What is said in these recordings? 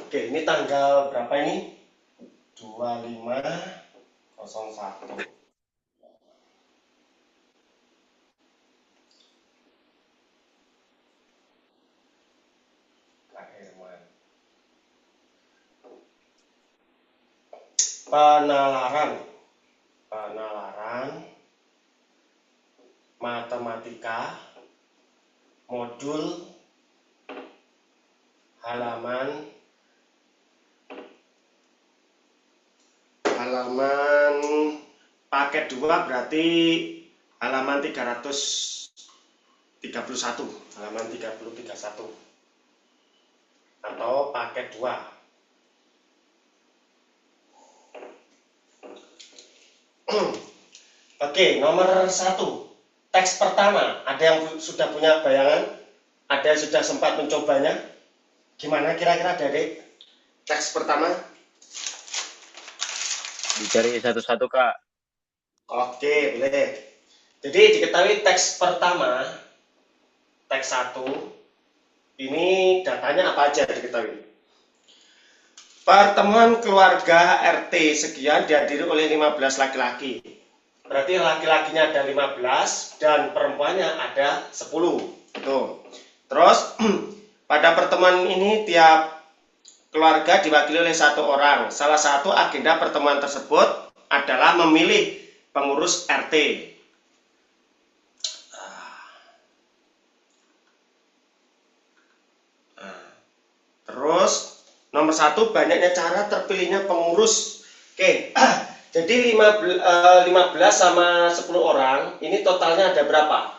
Oke, ini tanggal berapa ini? 2501. Kak Herman. Penalaran matematika modul halaman paket 2 berarti halaman 331 atau paket 2. Oke, nomor 1 teks pertama, ada yang sudah punya bayangan? Ada yang sudah sempat mencobanya? Gimana kira-kira Adik? Teks pertama? Dicari satu-satu, Kak. Oke, boleh. Jadi diketahui teks pertama, teks 1, ini datanya apa aja diketahui? Pertemuan keluarga RT sekian dihadiri oleh 15 laki-laki. Berarti laki-lakinya ada 15 dan perempuannya ada 10. Tuh. Terus pada pertemuan ini tiap keluarga diwakili oleh 1 orang. Salah satu agenda pertemuan tersebut adalah memilih pengurus RT. Terus nomor 1, banyaknya cara terpilihnya pengurus. Oke, jadi 15 sama 10 orang, ini totalnya ada berapa?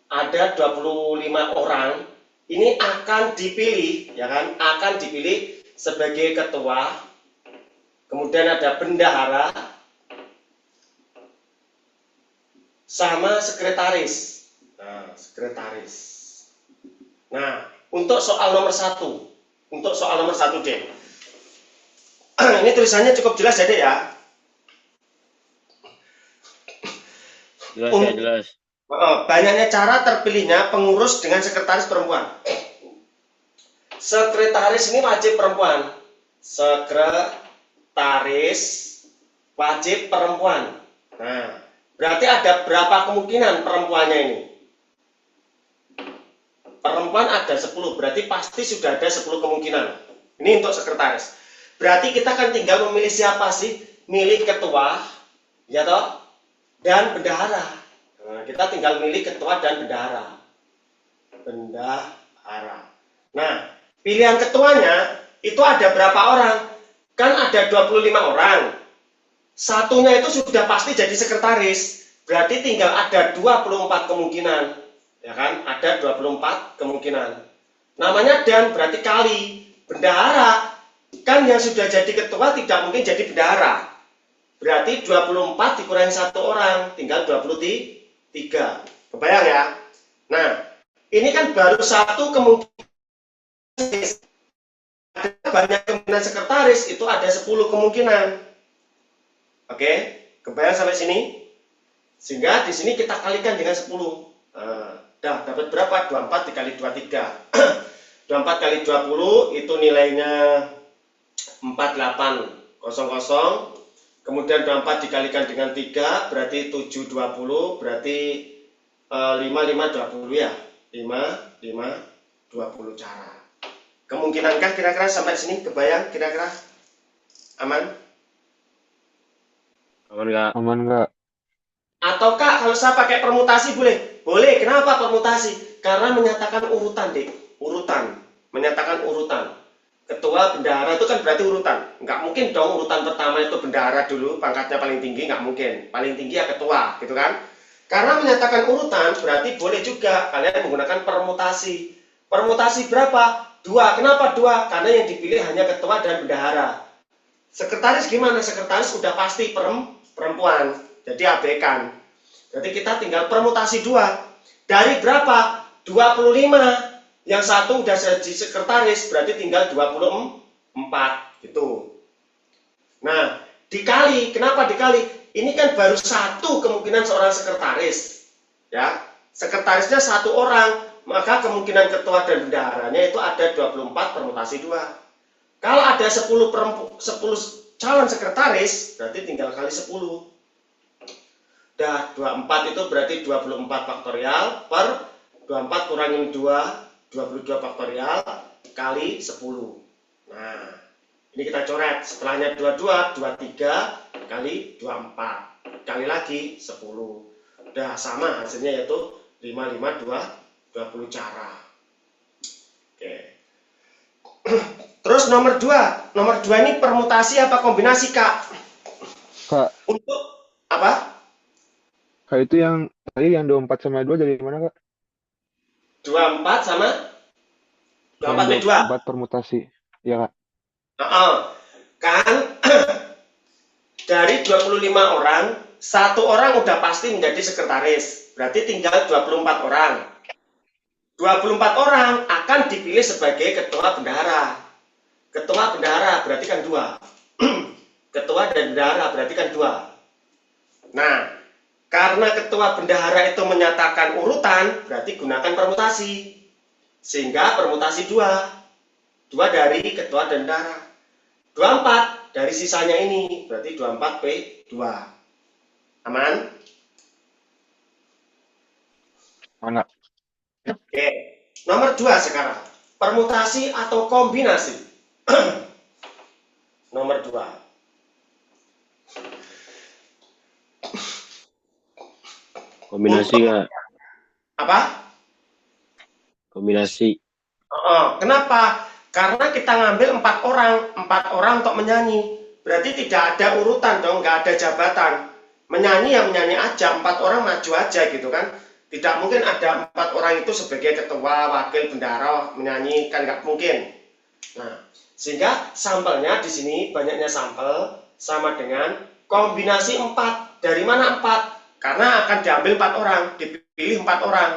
Ada 25 orang. Ini akan dipilih, ya kan? Akan dipilih sebagai ketua. Kemudian ada bendahara sama sekretaris. Nah, sekretaris. Nah, untuk soal nomor 1. Untuk soal nomor 1 deh. Ini tulisannya cukup jelas ya, Dek ya? Jelas ya, jelas. Banyaknya cara terpilihnya pengurus dengan sekretaris perempuan. Sekretaris ini wajib perempuan. Sekretaris wajib perempuan. Nah, berarti ada berapa kemungkinan perempuannya ini? Perempuan ada 10, berarti pasti sudah ada 10 kemungkinan. Ini untuk sekretaris. Berarti kita kan tinggal memilih siapa sih? Milih ketua, ya toh? Dan bendahara. Nah, kita tinggal milih ketua dan bendahara. Nah, pilihan ketuanya itu ada berapa orang? Kan ada 25 orang. Satunya itu sudah pasti jadi sekretaris. Berarti tinggal ada 24 kemungkinan. Ya kan? Ada 24 kemungkinan. Namanya dan berarti kali. Bendahara kan yang sudah jadi ketua tidak mungkin jadi bendahara. Berarti 24 dikurangi 1 orang, tinggal 23. Kebayang ya? Nah, ini kan baru 1 kemungkinan. Ada banyak kemungkinan sekretaris, itu ada 10 kemungkinan. Oke, kebayang sampai sini? Sehingga di sini kita kalikan dengan 10. Dapat berapa? 24 dikali 23. 24 kali 20 itu nilainya 4800. Kemudian 24 dikalikan dengan 3 berarti 720, berarti 5520 ya. 5520 cara. Kemungkinankah kira-kira sampai sini kebayang kira-kira? Aman? Aman, Kak? Aman, Kak. Atau Kak, kalau saya pakai permutasi boleh? Boleh, kenapa permutasi? Karena menyatakan urutan, Dek. Urutan, menyatakan urutan. Ketua bendahara itu kan berarti urutan. Nggak mungkin dong urutan pertama itu bendahara dulu, pangkatnya paling tinggi, nggak mungkin. Paling tinggi ya ketua, gitu kan? Karena menyatakan urutan berarti boleh juga kalian menggunakan permutasi. Permutasi berapa? 2. Kenapa 2? Karena yang dipilih hanya ketua dan bendahara. Sekretaris gimana? Sekretaris udah pasti perempuan, jadi abaikan. Jadi kita tinggal permutasi 2. Dari berapa? 25. Yang satu udah jadi sekretaris, berarti tinggal 24 gitu. Nah, dikali, kenapa dikali? Ini kan baru 1 kemungkinan seorang sekretaris. Ya, sekretarisnya 1 orang, maka kemungkinan ketua dan bendaharanya itu ada 24 permutasi 2. Kalau ada 10 calon sekretaris, berarti tinggal kali 10. Dah 24 itu berarti 24 faktorial per 24 kurangin 2, 22 faktorial kali 10. Nah, ini kita coret. Setelahnya 22, 23 kali 24. Kali lagi 10. Udah sama hasilnya yaitu 5, 5, 2, 20 cara. Oke. Terus nomor 2. Nomor 2 ini permutasi apa kombinasi, Kak? Kak, Untuk apa? Kak itu yang tadi yang 24 sama 2 dari mana, Kak? 24 sama Yang 24 B2. 24 permutasi. Ya, Kak. Kan dari 25 orang, satu orang udah pasti menjadi sekretaris. Berarti tinggal 24 orang. 24 orang akan dipilih sebagai ketua bendahara. Ketua bendahara berarti kan 2. Ketua dan bendahara berarti kan 2. Nah, karena ketua bendahara itu menyatakan urutan, berarti gunakan permutasi. Sehingga permutasi 2. 2 dari ketua dan bendahara. 24 dari sisanya ini, berarti 24P2. Aman? Mana? Oke. Nomor 2 sekarang. Permutasi atau kombinasi. Nomor 2. Kombinasi, Kak. Apa? Kombinasi. Kenapa? Karena kita ngambil 4 orang untuk menyanyi. Berarti tidak ada urutan dong, nggak ada jabatan. Menyanyi ya menyanyi aja, 4 orang maju aja gitu kan. Tidak mungkin ada 4 orang itu sebagai ketua, wakil, bendahara menyanyi, kan nggak mungkin. Nah, sehingga sampelnya di sini banyaknya sampel sama dengan kombinasi 4. Dari mana 4? Karena akan diambil 4 orang, dipilih 4 orang.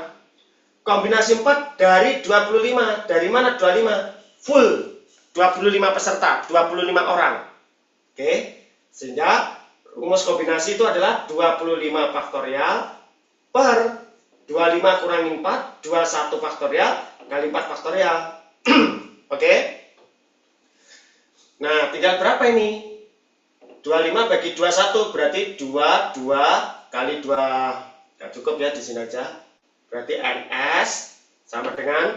Kombinasi 4 dari 25. Dari mana 25? Full 25 peserta, 25 orang. Oke, sehingga rumus kombinasi itu adalah 25 faktorial per 25 kurangi 4, 21 faktorial kali 4 faktorial. Oke. Nah, tinggal berapa ini? 25 bagi 21 berarti 2 kali 2. Nggak cukup ya, di sini aja. Berarti NS sama dengan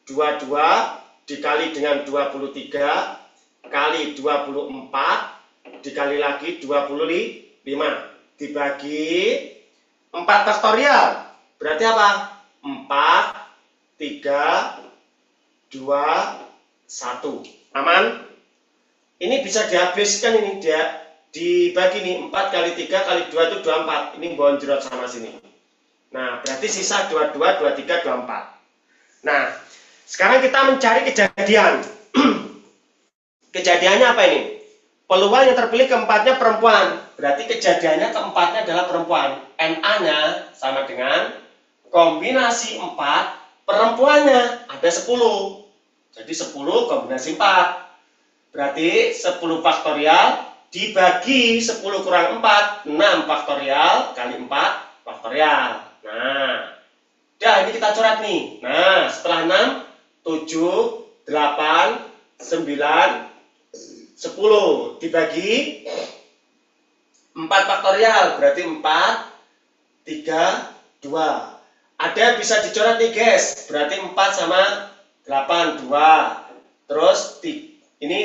22 dikali dengan 23 kali 24 dikali lagi 25 dibagi 4 faktorial. Berarti apa? 4, 3, 2, 1. Aman? Ini bisa dihabiskan ini dia dibagi nih 4 kali 3 kali 2 itu 24. Ini bonjrot sama sini. Nah, berarti sisa 22, 23, 24. Nah, sekarang kita mencari kejadian. Kejadiannya apa ini? Peluang yang terpilih keempatnya perempuan. Berarti kejadiannya keempatnya adalah perempuan. NA-nya sama dengan kombinasi 4, perempuannya ada 10. Jadi 10 kombinasi 4. Berarti 10 faktorial dibagi 10 kurang 4, 6 faktorial kali 4 faktorial. Nah, dah ini kita coret nih. Nah, setelah 6, 7, 8, 9, 10 dibagi 4 faktorial berarti 4, 3, 2. Ada bisa dicoret nih guys, berarti 4 sama 8, 2. Terus ini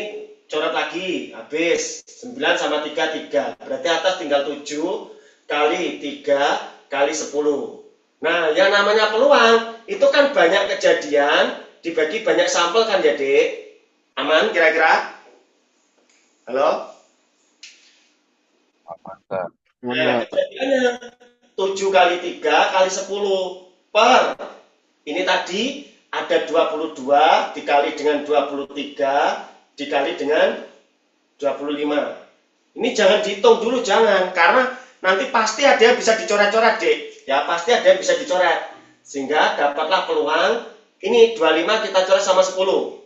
coret lagi, habis 9 sama 3, 3. Berarti atas tinggal 7 kali 3 kali 10. Nah, yang namanya peluang itu kan banyak kejadian dibagi banyak sampel kan ya, Dek? Aman kira-kira? Halo? Mantap. Nah, kejadiannya 7 kali 3 kali 10 per ini tadi ada 22 dikali dengan 23 dikali dengan 25. Ini jangan dihitung dulu, jangan, karena nanti pasti ada yang bisa dicoret-coret, Dek. Ya, pasti ada yang bisa dicoret. Sehingga dapatlah peluang ini 25 kita coret sama 10.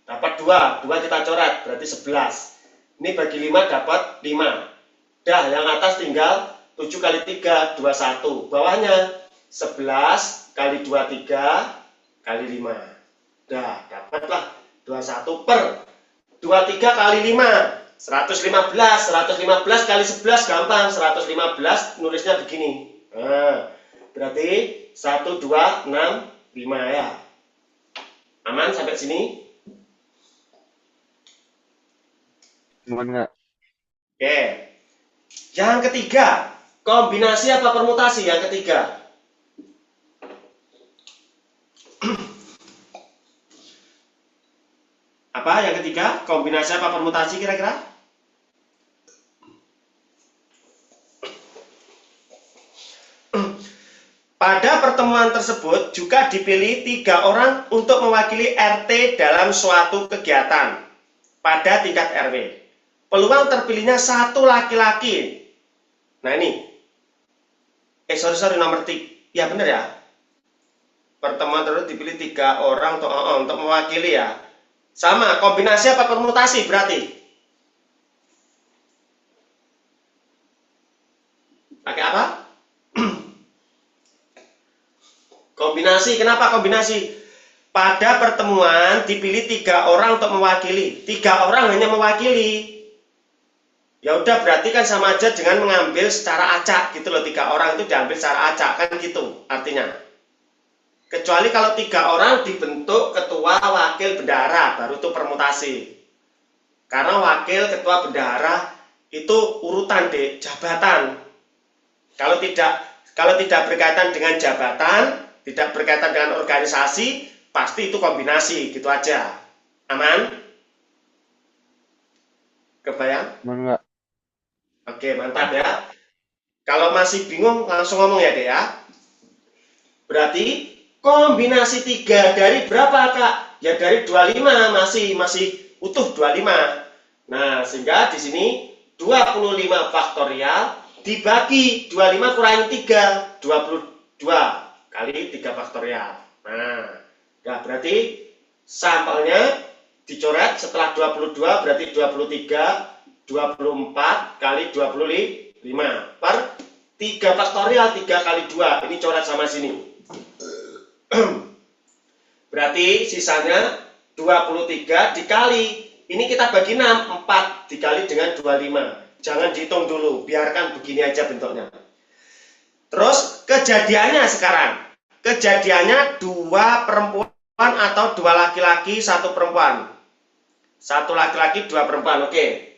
Dapat 2 kita coret berarti 11. Ini bagi 5 dapat 5. Dah, yang atas tinggal 7 kali 3, 21. Bawahnya 11 kali 23 kali 5. Dah, dapatlah 21 per 23 kali 5, 115. 115 kali 11 gampang, 115 nulisnya begini. Nah, berarti 1, 2, 6, 5 ya. Aman sampai sini? Aman nggak? Oke. Yang ketiga, kombinasi apa permutasi yang ketiga? Apa yang ketiga? Kombinasi apa permutasi kira-kira? Pada pertemuan tersebut juga dipilih 3 orang untuk mewakili RT dalam suatu kegiatan pada tingkat RW. Peluang terpilihnya 1 laki-laki. Nah ini. Sorry nomor 3. Ya benar ya. Pertemuan tersebut dipilih 3 orang untuk mewakili ya. Sama, kombinasi apa permutasi berarti? Pakai apa? Kombinasi, kenapa kombinasi? Pada pertemuan dipilih 3 orang untuk mewakili. 3 orang hanya mewakili. Ya udah berarti kan sama aja dengan mengambil secara acak gitu loh. 3 orang itu diambil secara acak kan gitu artinya. Kecuali kalau 3 orang dibentuk ketua wakil bendahara baru itu permutasi. Karena wakil ketua bendahara itu urutan deh, jabatan. Kalau tidak berkaitan dengan jabatan, tidak berkaitan dengan organisasi, pasti itu kombinasi, gitu aja. Aman? Kebayang? Aman nggak? Oke, mantap ya. Kalau masih bingung, langsung ngomong ya, Dek ya. Berarti, kombinasi 3 dari berapa, Kak? Ya dari 25, masih utuh 25. Nah, sehingga di sini 25 faktorial dibagi 25 kurangi 3, 22 kali 3 faktorial. Nah, ya berarti sampelnya dicoret setelah 22 berarti 23, 24 kali 25 per 3 faktorial 3 kali 2. Ini coret sama sini. Berarti sisanya 23 dikali. Ini kita bagi 6, 4 dikali dengan 25. Jangan dihitung dulu, biarkan begini aja bentuknya. Terus kejadiannya sekarang. Kejadiannya 2 perempuan atau 2 laki-laki, 1 perempuan. 1 laki-laki, 2 perempuan. Oke.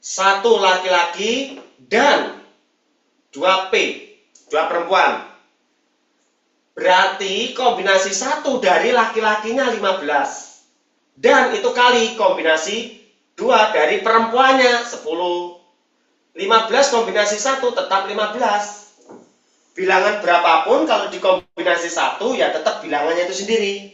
1 laki-laki dan 2 P, 2 perempuan. Berarti kombinasi 1 dari laki-lakinya 15. Dan itu kali kombinasi 2 dari perempuannya 10. 15 kombinasi 1 tetap 15. Bilangan berapapun kalau dikombinasi 1 ya tetap bilangannya itu sendiri.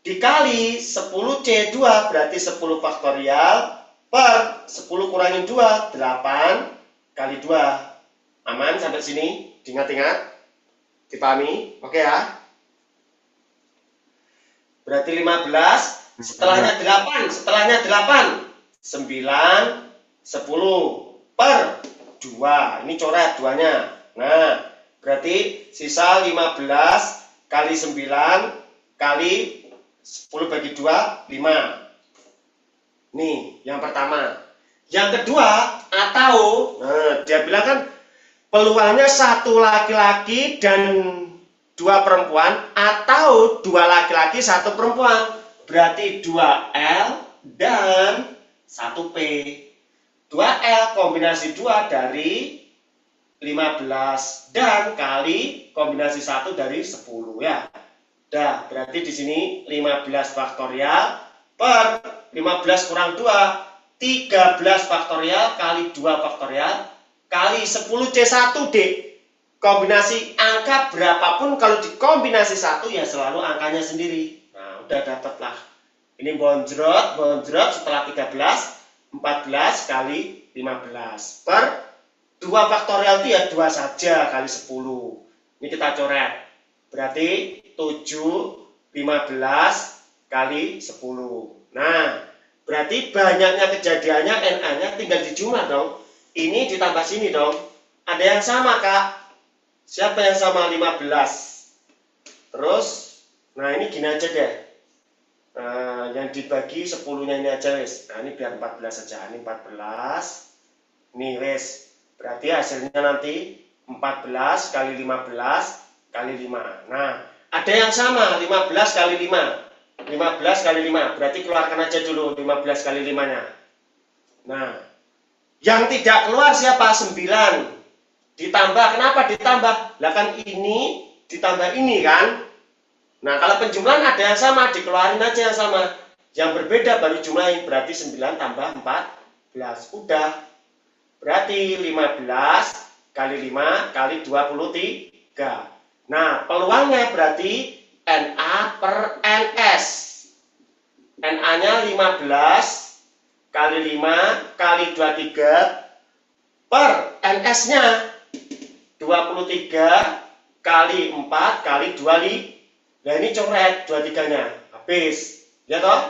Dikali 10C2 berarti 10 faktorial per 10 kurangin 2, 8 kali 2. Aman sampai sini? Diingat-ingat? Dipahami? Oke ya? Berarti 15, setelahnya 8, 9, 10 per 2. Ini coret 2-nya. Nah, berarti sisa 15 kali 9 kali 10 bagi 2, 5. Nih, yang pertama. Yang kedua, atau, nah, dia bilang kan peluangnya 1 laki-laki dan 2 perempuan, atau 2 laki-laki, 1 perempuan. Berarti 2L dan 1P. 2L kombinasi 2 dari 15 dan kali kombinasi 1 dari 10 ya. Dah, berarti di sini 15 faktorial per 15 kurang 2, 13 faktorial kali 2 faktorial kali 10C1 D. Kombinasi angka berapapun kalau dikombinasi 1 ya selalu angkanya sendiri. Nah, udah dapet lah. Ini bonjrot setelah 13, 14 kali 15 per 2 faktorial itu ya 2 saja kali 10. Ini kita coret. Berarti 7, 15 kali 10. Nah, berarti banyaknya kejadiannya NA-nya tinggal dijumlah dong. Ini ditambah sini dong. Ada yang sama, Kak. Siapa yang sama 15? Terus, nah ini gini aja deh. Nah, yang dibagi 10-nya ini aja wis. Nah, ini biar 14 saja. Ini 14. Nih wis. Berarti hasilnya nanti 14 kali 15 kali 5. Nah, ada yang sama 15 kali 5. 15 kali 5. Berarti keluarkan aja dulu 15 kali 5-nya. Nah, yang tidak keluar siapa? 9. Ditambah, kenapa ditambah? Lah kan ini ditambah ini kan? Nah, kalau penjumlahan ada yang sama, dikeluarin aja yang sama. Yang berbeda baru jumlahin, berarti 9 tambah 14. Udah. Berarti 15 kali 5 kali 23. Nah, peluangnya berarti NA per NS. NA-nya 15 kali 5 kali 23 per NS-nya 23 kali 4 kali 25. Nah, ini coret 23-nya. Habis. Ya toh?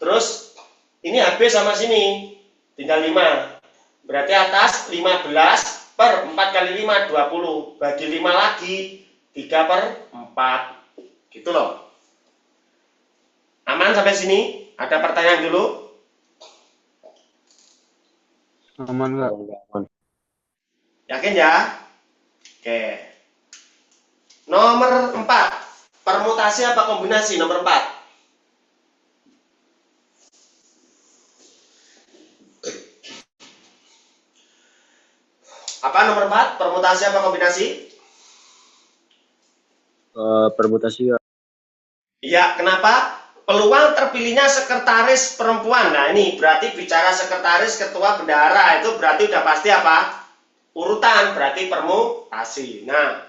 Terus ini habis sama sini. Tinggal 5. Berarti atas 15 per 4 kali 5 20. Bagi 5 lagi 3 per 4. Gitu loh. Aman sampai sini? Ada pertanyaan dulu? Aman nggak? Yakin ya? Oke. Nomor 4. Permutasi apa kombinasi? Nomor 4. Apa nomor 4? Permutasi apa kombinasi? Permutasi Kak. Iya, kenapa? Peluang terpilihnya sekretaris perempuan. Nah, ini berarti bicara sekretaris ketua bendahara itu berarti udah pasti apa? Urutan, berarti permutasi. Nah,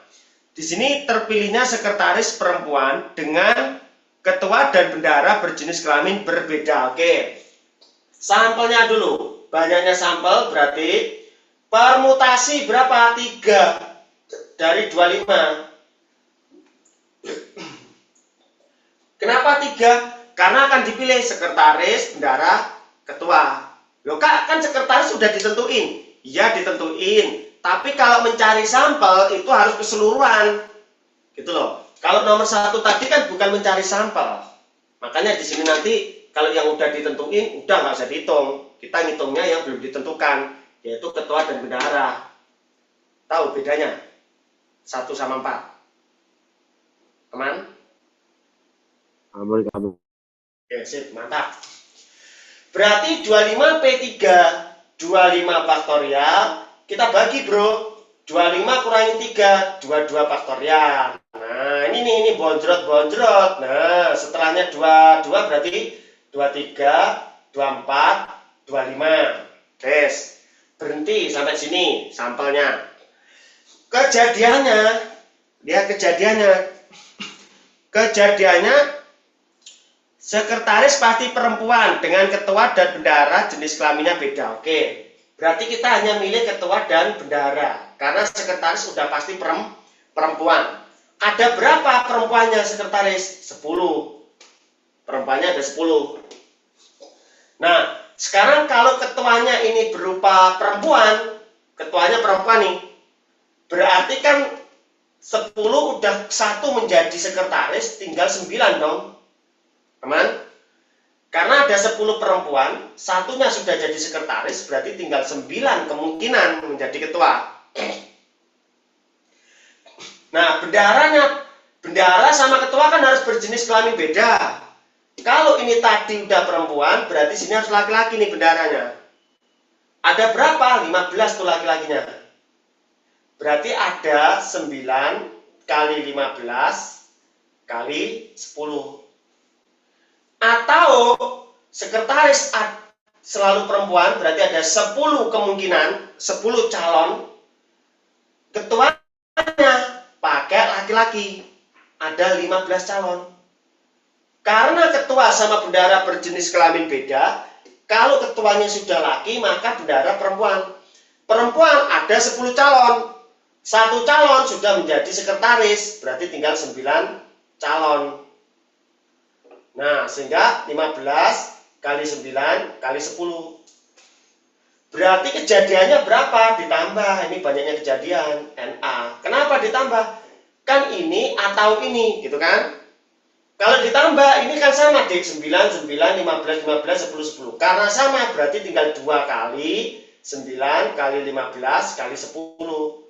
di sini terpilihnya sekretaris perempuan dengan ketua dan bendahara berjenis kelamin berbeda. Oke. Sampelnya dulu. Banyaknya sampel berarti permutasi berapa? 3 dari 25. Kenapa 3? Karena akan dipilih sekretaris, bendahara, ketua. Loh Kak, kan sekretaris sudah ditentuin. Iya ditentuin. Tapi kalau mencari sampel itu harus keseluruhan. Gitu loh. Kalau nomor 1 tadi kan bukan mencari sampel. Makanya di sini nanti kalau yang udah ditentuin udah nggak usah dihitung. Kita ngitungnya yang belum ditentukan, yaitu ketua dan bendahara. Tahu bedanya? 1 sama 4. Aman? Aman. Oke, sip, mantap. Berarti 25P3 25 faktorial kita bagi bro. 25 kurangi 3 22 faktorial. Nah ini bonjrot. Nah setelahnya 22 berarti 23 24 25. Tes. Berhenti sampai sini sampelnya. Kejadiannya lihat kejadiannya sekretaris pasti perempuan dengan ketua dan bendahara jenis kelaminnya beda. Oke. Berarti kita hanya milih ketua dan bendahara karena sekretaris sudah pasti perempuan. Ada berapa perempuannya sekretaris? 10. Perempuannya ada 10. Nah, sekarang kalau ketuanya ini berupa perempuan, ketuanya perempuan nih. Berarti kan 10 udah 1 menjadi sekretaris, tinggal 9 dong. Aman? Karena ada 10 perempuan, 1-nya sudah jadi sekretaris, berarti tinggal 9 kemungkinan menjadi ketua. Nah, bendahara sama ketua kan harus berjenis kelamin beda. Kalau ini tadi udah perempuan, berarti sini harus laki-laki nih bendaharanya. Ada berapa? 15 tuh laki-lakinya. Berarti ada 9 kali 15 kali 10. Atau sekretaris selalu perempuan, berarti ada 10 kemungkinan, 10 calon. Ketuanya pakai laki-laki, ada 15 calon. Karena ketua sama bendahara berjenis kelamin beda, kalau ketuanya sudah laki, maka bendahara perempuan. Perempuan ada 10 calon. 1 calon sudah menjadi sekretaris, berarti tinggal 9 calon. Nah, sehingga 15 kali 9 kali 10. Berarti kejadiannya berapa? Ditambah, ini banyaknya kejadian, NA. Kenapa ditambah? Kan ini atau ini, gitu kan? Kalau ditambah, ini kan sama, Dik. 9, 9, 15, 15, 10, 10. Karena sama, berarti tinggal 2 kali 9 kali 15 kali 10.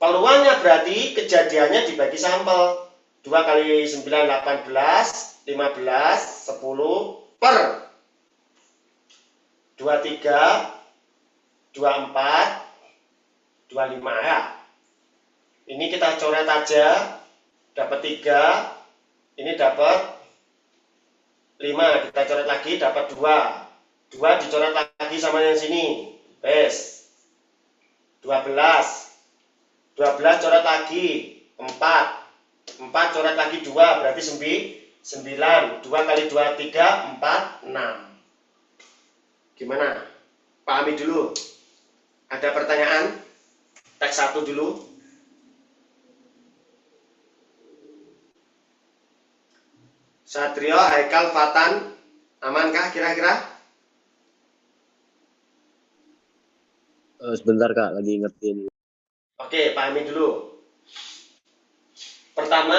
Peluangnya berarti kejadiannya dibagi sampel. 2 kali 9, 18, 15, 10 per 23, 24, 25 ya. Ini kita coret aja, dapat 3, ini dapat 5, kita coret lagi dapat 2. 2 dicoret lagi sama yang sini. Wes. 12. 12 coret lagi 4. 4 coret lagi 2, berarti 9. 2 kali 2 3, 4, 6. Gimana? Pahami dulu. Ada pertanyaan? Teks 1 dulu. Satrio, Haikal, Fatan, amankah kira-kira? Sebentar Kak, lagi ngertiin. Oke, pahami dulu. Pertama,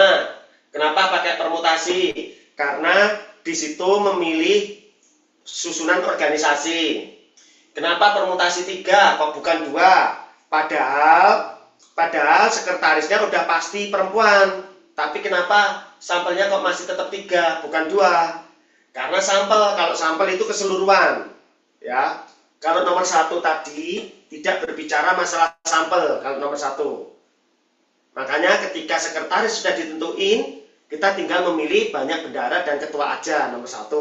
kenapa pakai permutasi? Karena di situ memilih susunan organisasi. Kenapa permutasi 3 kok bukan 2? Padahal sekretarisnya udah pasti perempuan. Tapi kenapa sampelnya kok masih tetap 3 bukan 2? Karena kalau sampel itu keseluruhan. Ya. Kalau nomor 1 tadi tidak berbicara masalah sampel kalau nomor 1. Makanya ketika sekretaris sudah ditentuin, kita tinggal memilih banyak bendara dan ketua aja nomor 1.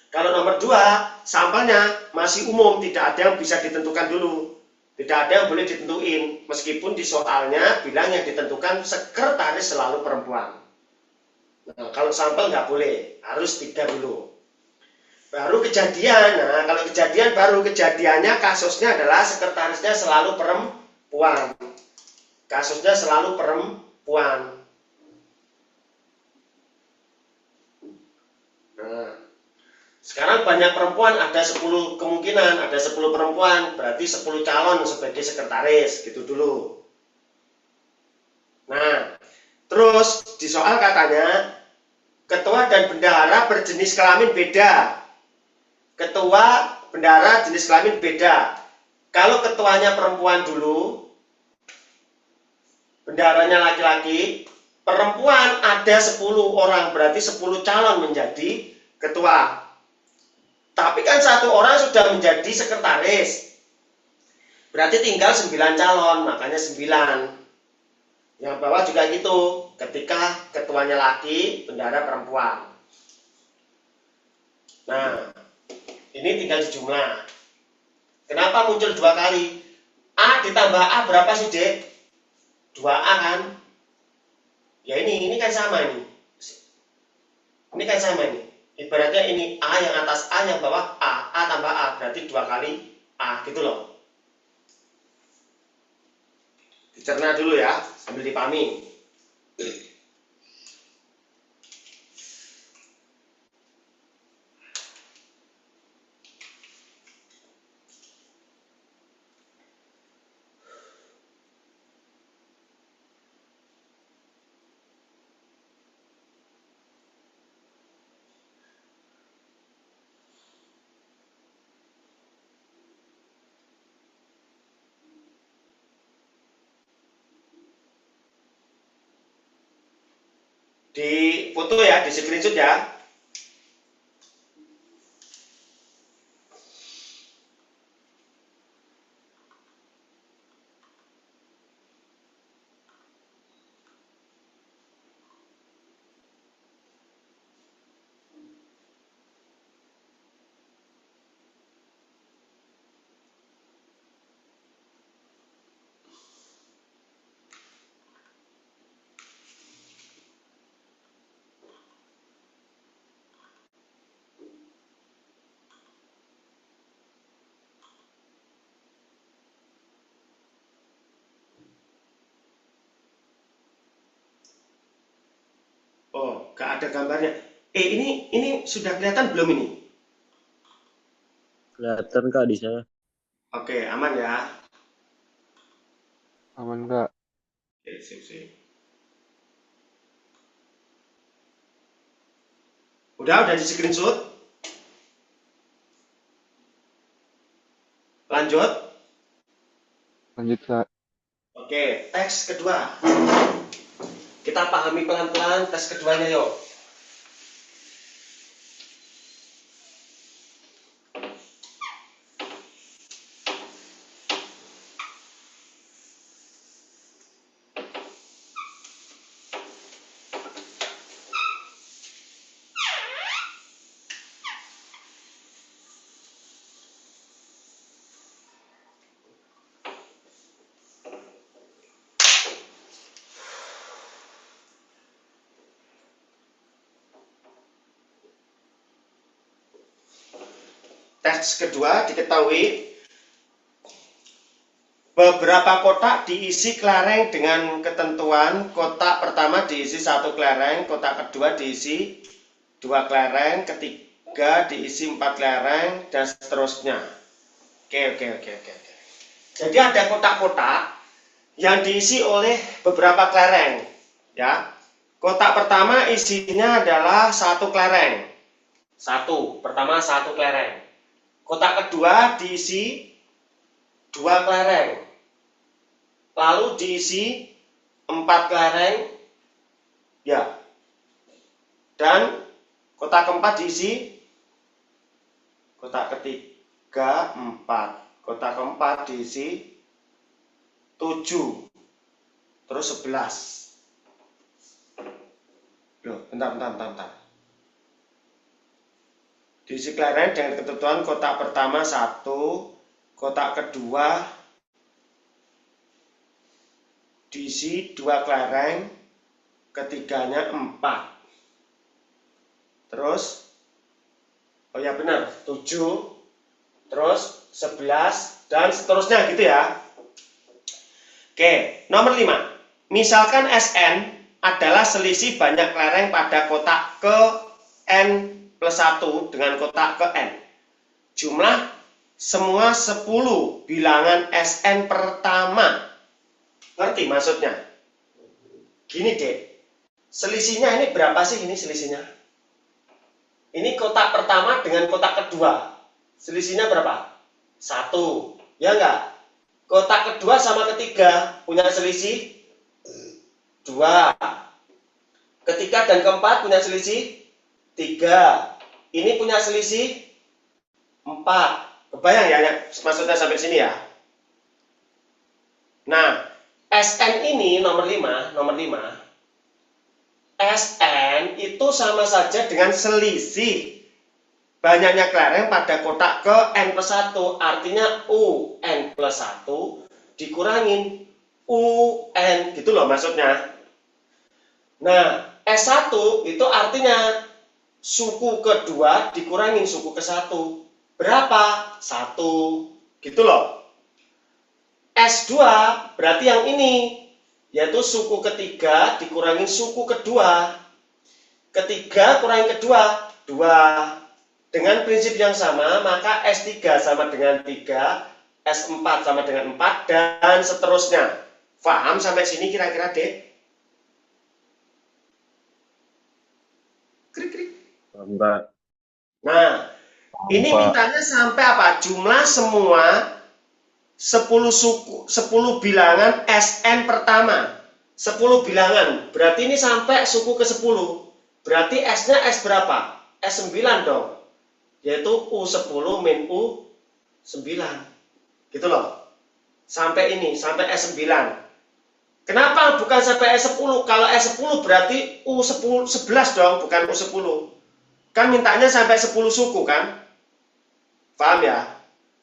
Kalau nomor 2, sampelnya masih umum, tidak ada yang bisa ditentukan dulu. Tidak ada yang boleh ditentuin, meskipun di soalnya bilang yang ditentukan sekretaris selalu perempuan. Nah, kalau sampel nggak boleh, harus 3 dulu. Baru kejadian, nah kalau kejadian baru kejadiannya kasusnya adalah sekretarisnya selalu perempuan. Kasusnya selalu perempuan. Nah, sekarang banyak perempuan, ada 10 kemungkinan, ada 10 perempuan, berarti 10 calon sebagai sekretaris, gitu dulu. Nah, terus di soal katanya, ketua dan bendahara berjenis kelamin beda. Ketua, bendahara jenis kelamin beda. Kalau ketuanya perempuan dulu, bendaharanya laki-laki, perempuan ada 10 orang, berarti 10 calon menjadi ketua. Tapi kan 1 orang sudah menjadi sekretaris. Berarti tinggal 9 calon, makanya 9. Yang bawah juga gitu, ketika ketuanya laki, bendahara perempuan. Nah, ini tinggal dijumlah. Kenapa muncul 2 kali? A ditambah A berapa sih, Dek? 2A kan? Ya ini kan sama ini. Ini kan sama ini. Ibaratnya ini A yang atas A, yang bawah A. A tambah A, berarti 2 kali A, gitu loh. Dicerna dulu ya, sambil dipahami. Di foto ya, di screenshot ya. Oh, gak ada gambarnya. Ini sudah kelihatan belum ini? Kelihatan Kak di saya. Oke, aman ya. Aman Kak. Oke, sip, sip. Udah di screenshot. Lanjut. Lanjut, Kak. Oke, teks kedua. Kita pahami pelan-pelan teks keduanya yuk. Teks kedua diketahui beberapa kotak diisi kelereng dengan ketentuan kotak pertama diisi 1 kelereng, kotak kedua diisi 2 kelereng, ketiga diisi 4 kelereng, dan seterusnya. Oke. Jadi ada kotak-kotak yang diisi oleh beberapa kelereng. Ya, kotak pertama isinya adalah 1 kelereng. Pertama 1 kelereng. Kotak kedua diisi 2 kelereng. Lalu diisi 4 kelereng. Ya. Dan kotak keempat diisi, kotak ketiga 4. Kotak keempat diisi 7. Terus 11. Loh, bentar. Diisi kelereng dengan ketentuan kotak pertama 1, kotak kedua diisi 2 kelereng, ketiganya 4. Terus, oh ya benar, 7, terus 11, dan seterusnya gitu ya. Oke, nomor 5. Misalkan Sn adalah selisih banyak kelereng pada kotak ke N plus 1 dengan kotak ke N. Jumlah semua 10 bilangan Sn pertama. Ngerti maksudnya? Gini deh, selisihnya ini berapa sih ini selisihnya? Ini kotak pertama dengan kotak kedua. Selisihnya berapa? 1. Ya enggak? Kotak kedua sama ketiga punya selisih 2. Ketiga dan keempat punya selisih 3. Ini punya selisih 4. Kebayang ya maksudnya sampai sini ya? Nah, Sn ini nomor 5. Sn itu sama saja dengan selisih banyaknya kelereng pada kotak ke N plus 1. Artinya UN plus 1 dikurangin UN. Gitu loh maksudnya. Nah, S1 itu artinya suku kedua dikurangin suku ke-1. Berapa? 1. Gitu loh. S2 berarti yang ini, yaitu suku ketiga dikurangin suku kedua. Ketiga kurangi kedua, 2. Dengan prinsip yang sama, maka S3 sama dengan 3, S4 sama dengan 4, dan seterusnya. Paham sampai sini kira-kira, Dek? Krik-krik. Enggak. Nah, ini mintanya sampai apa? Jumlah semua 10 bilangan Sn pertama. 10 bilangan. Berarti ini sampai suku ke-10. Berarti S-nya S berapa? S9 dong. Yaitu U10 min U9. Gitu loh. Sampai ini, sampai S9. Kenapa bukan sampai S10? Kalau S10 berarti U11 dong, bukan U10. Kan mintanya sampai 10 suku kan? Paham ya?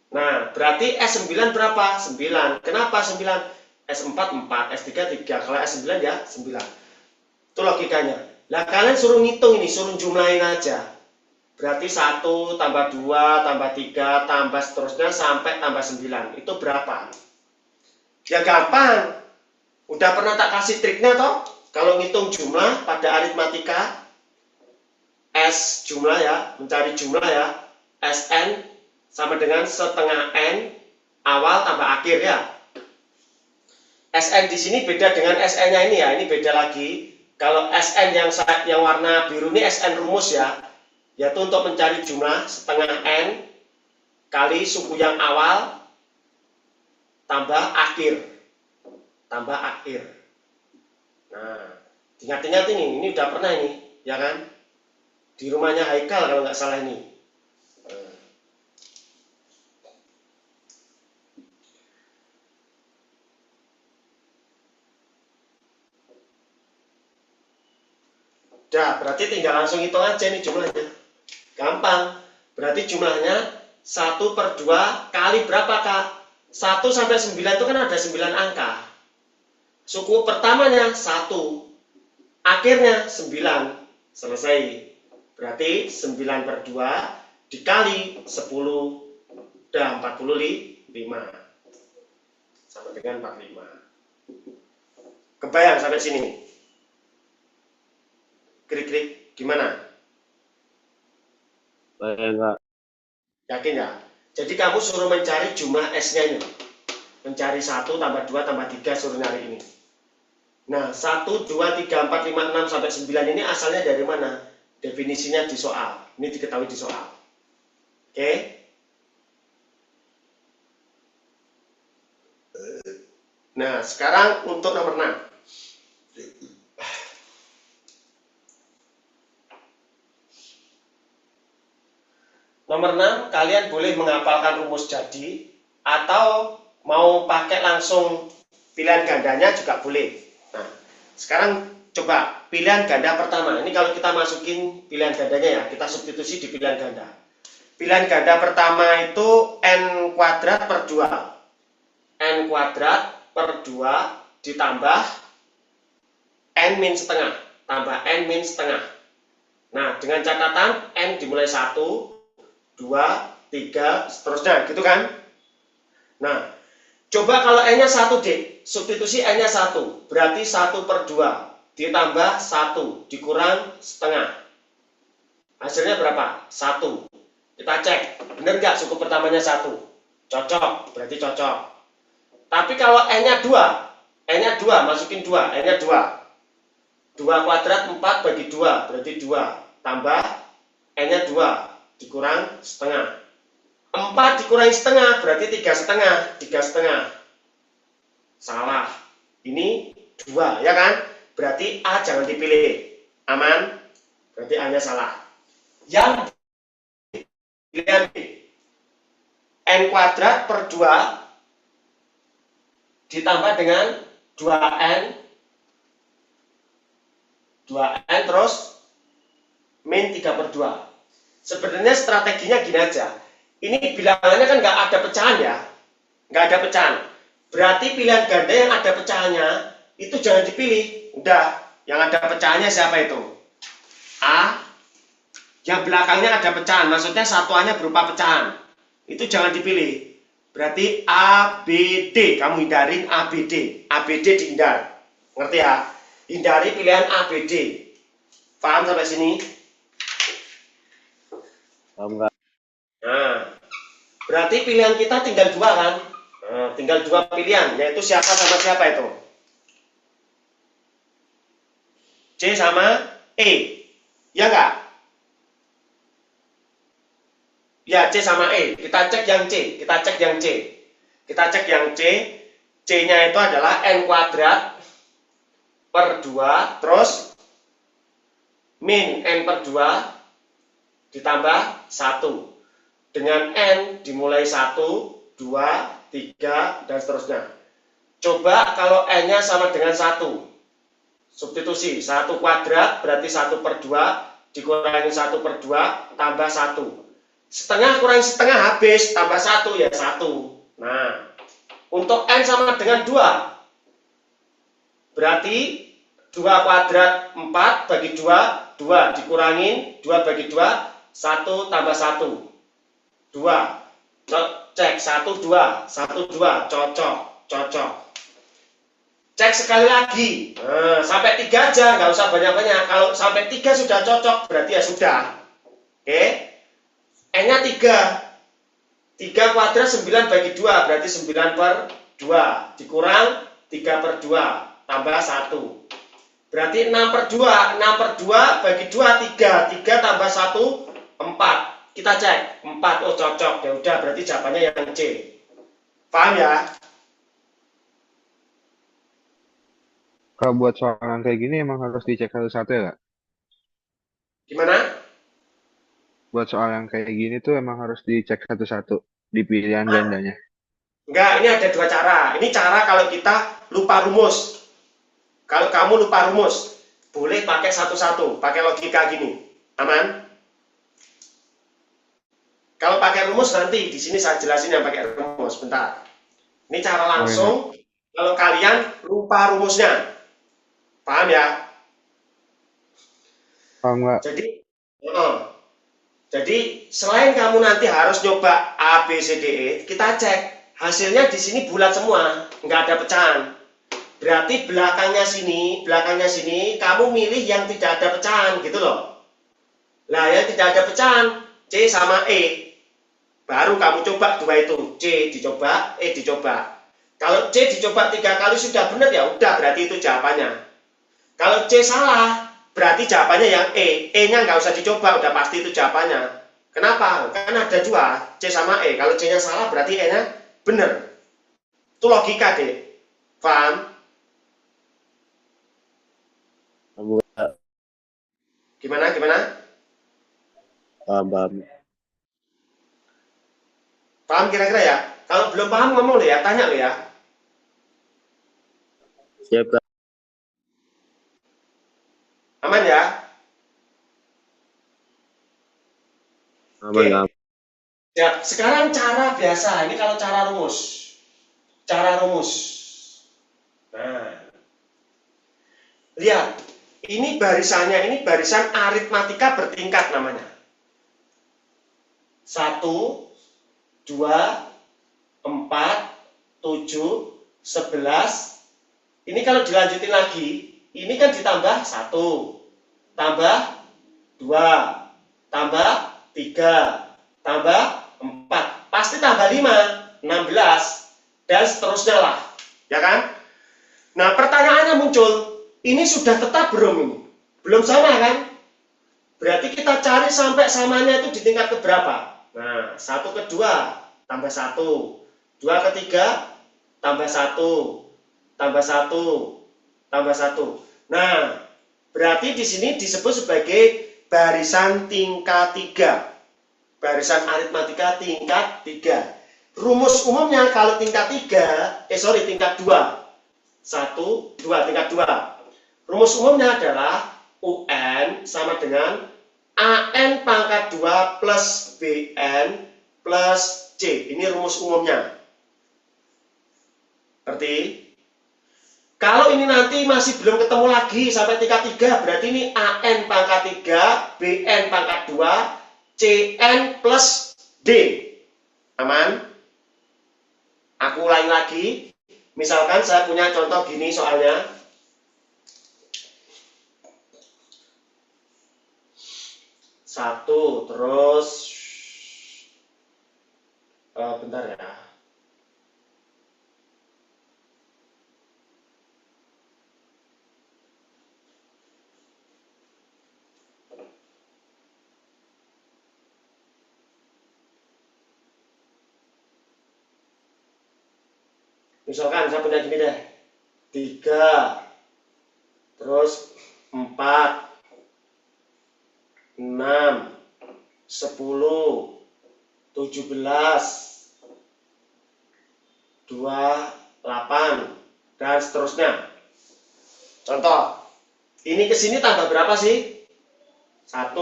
Nah, berarti S9 berapa? 9. Kenapa 9? S4 4, S3 3. Kalau S9 ya 9. Itu logikanya. Nah, kalian suruh ngitung ini, suruh jumlahin aja. Berarti 1 tambah 2 tambah 3 tambah seterusnya sampai tambah 9. Itu berapa? Ya gampang. Udah pernah tak kasih triknya toh? Kalau ngitung jumlah pada aritmatika, S jumlah ya, mencari jumlah ya, Sn sama dengan setengah N awal tambah akhir ya. Sn di sini beda dengan Sn-nya ini ya, ini beda lagi. Kalau Sn yang warna biru ini Sn rumus ya. yaitu untuk mencari jumlah setengah N kali suku yang awal tambah akhir. Nah, ingat-ingat ini udah pernah ini, ya kan? Di rumahnya Haikal kalau nggak salah ini. Udah, berarti tinggal langsung hitung aja nih jumlahnya. Gampang. Berarti jumlahnya 1/2 kali berapa, Kak? 1 sampai 9 itu kan ada 9 angka. Suku pertamanya 1. Akhirnya 9. Selesai. Berarti 9/2 dikali 10. Udah 45. Sama dengan 45. Kebayang sampai sini? Klik-klik, gimana? Bayang Kak. Yakin ya? Jadi kamu suruh mencari jumlah S-nya ini. Mencari 1 tambah 2 tambah 3, suruh nyari ini. Nah, 1, 2, 3, 4, 5, 6, sampai 9 ini asalnya dari mana? Definisinya di soal. Ini diketahui di soal. Oke? Nah, sekarang untuk nomor 6. Nomor 6, kalian boleh menghafalkan rumus jadi atau mau pakai langsung pilihan gandanya juga boleh. Nah, sekarang coba pilihan ganda pertama. Ini kalau kita masukin pilihan gandanya ya, kita substitusi di pilihan ganda. Pilihan ganda pertama itu N kuadrat per 2. N kuadrat per 2 ditambah N min setengah. Tambah N min setengah. Nah, dengan catatan N dimulai 1, 2, 3, seterusnya, gitu kan? Nah, coba kalau N-nya 1, Dik. Substitusi N-nya 1. Berarti 1/2 ditambah 1 dikurang setengah. Hasilnya berapa? 1. Kita cek, benar nggak suku pertamanya 1? Cocok, berarti cocok. Tapi kalau N-nya 2, N-nya 2, masukin 2, N-nya 2. 2 kuadrat 4 bagi 2, berarti 2. Tambah N-nya 2. Dikurang setengah. 4 dikurangi setengah berarti 3/2. 3/2. Salah. Ini 2, ya kan? Berarti A jangan dipilih. Aman? Berarti A-nya salah. Yang pilihan B. N kuadrat per 2 ditambah dengan 2N. 2N terus min 3/2. Sebenarnya strateginya gini aja. Ini bilangannya kan nggak ada pecahan ya. Nggak ada pecahan. Berarti pilihan ganda yang ada pecahannya itu jangan dipilih. Udah, yang ada pecahannya siapa itu? A. Yang belakangnya ada pecahan. Maksudnya satuannya berupa pecahan. Itu jangan dipilih. Berarti A, B, D. Kamu hindarin A, B, D. A, B, D dihindar. Ngerti ya? Hindari pilihan A, B, D. Paham sampai sini? Paham Kak? Nah, berarti pilihan kita tinggal 2 kan? Nah, tinggal 2 pilihan, yaitu siapa sama siapa itu? C sama E. Ya enggak? Ya, C sama E. Kita cek yang C. Kita cek yang C. Kita cek yang C. C-nya itu adalah N kuadrat per 2. Terus min N per 2 ditambah 1. Dengan N dimulai 1, 2, 3, dan seterusnya. Coba kalau N-nya sama dengan 1. Substitusi. 1 kuadrat berarti 1/2 dikurangi 1/2 tambah 1. Setengah kurangi setengah habis, tambah 1 ya 1. Nah, untuk N sama dengan 2. Berarti 2 kuadrat 4 bagi 2, 2 dikurangin 2 bagi 2, 1 tambah 1. 2. Cek 1, 2. 1, 2. Cocok. Cocok. Cek sekali lagi. Nah, sampai 3 aja. Nggak usah banyak-banyak. Kalau sampai 3 sudah cocok, berarti ya sudah. Oke. N-nya 3. 3 kuadrat 9 bagi 2. Berarti 9/2. Dikurang 3/2. Tambah 1. Berarti 6/2. 6/2 bagi 2, 3. 3 tambah 1, 4. Kita cek 4, oh cocok. Ya udah, berarti jawabannya yang C. Paham ya? Kalau buat soal yang kayak gini emang harus dicek satu-satu ya, Kak? Gimana? Buat soal yang kayak gini tuh emang harus dicek satu-satu di pilihan Ah, gandanya. enggak, ini ada 2 cara. Ini cara kalau kita lupa rumus. Kalau kamu lupa rumus, boleh pakai satu-satu, pakai logika gini. Aman? Kalau pakai rumus nanti di sini saya jelasin yang pakai rumus. Bentar. Ini cara Oke, Kak. langsung. Kalau kalian lupa rumusnya, paham ya? Paham nggak? Jadi, jadi selain kamu nanti harus nyoba A, B, C, D, E, kita cek hasilnya di sini bulat semua, nggak ada pecahan. Berarti belakangnya sini, kamu milih yang tidak ada pecahan, gitu loh. Nah, yang tidak ada pecahan, C sama E. Baru kamu coba dua itu, C dicoba, E dicoba. Kalau C dicoba 3 kali sudah benar, ya udah, berarti itu jawabannya. Kalau C salah, berarti jawabannya yang E. E-nya nggak usah dicoba, udah pasti itu jawabannya. Kenapa? Kan ada dua, C sama E. Kalau C-nya salah, berarti E-nya benar. Itu logika, deh. Paham? Kamu nggak Gimana? paham paham. Paham kira-kira ya? Kalau belum paham ngomong lo ya, tanya lo ya. Siap Kak. Aman ya? Aman Kak. Oke. Ya, sekarang cara biasa. Ini kalau cara rumus. Cara rumus. Nah, lihat. Ini barisannya, ini barisan aritmatika bertingkat namanya. 1, 2, 4, 7, 11. Ini kalau dilanjutin lagi, ini kan ditambah 1, tambah 2, tambah 3, tambah 4. Pasti tambah 5, 16, dan seterusnya lah. Ya kan? Nah, pertanyaannya muncul, ini sudah tetap belum ini? Belum sama kan? Berarti kita cari sampai samanya itu di tingkat keberapa? Nah, 1 ke 2 tambah 1, 2 ke 3 tambah 1, tambah 1, tambah 1. Nah, berarti di sini disebut sebagai barisan tingkat 3. Barisan aritmatika tingkat 3. Rumus umumnya kalau tingkat 3, tingkat 2. 1, 2, tingkat 2. Rumus umumnya adalah UN sama dengan AN pangkat 2 plus BN plus C. Ini rumus umumnya. Ngerti? Kalau ini nanti masih belum ketemu lagi sampai tingkat 3, berarti ini AN pangkat 3, BN pangkat 2, CN plus D. Aman? Aku ulangi lagi. Misalkan saya punya contoh gini soalnya. Satu, terus bentar ya. Misalkan saya punya gini deh. 3, terus 4, 6, 10, 17, 28, dan seterusnya. Contoh, ini ke sini tambah berapa sih? 1.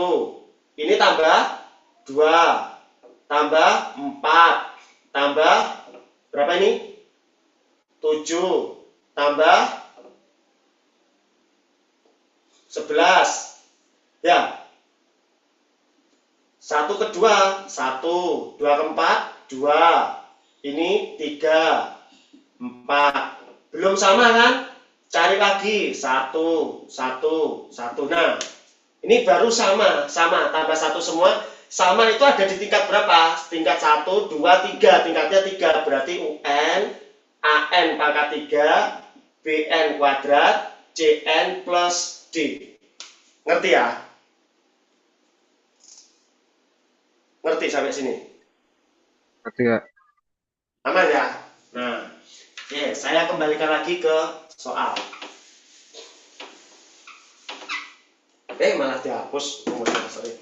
Ini tambah 2, tambah 4, tambah berapa ini? 7, tambah 11. Ya, 1 ke 2, 1, 2 ke 4, 2. Ini 3, 4. Belum sama kan? Cari lagi 1, 1, 1. Nah, ini baru sama, tambah 1 semua. Sama itu ada di tingkat berapa? Tingkat 1, 2, 3. Tingkatnya 3. Berarti UN, AN pangkat 3, BN kuadrat, CN plus D. Ngerti ya? Ngerti sampai sini? Ngerti Kak? Aman ya? Nah, oke, saya kembalikan lagi ke soal. Malah dihapus rumusnya, sorry.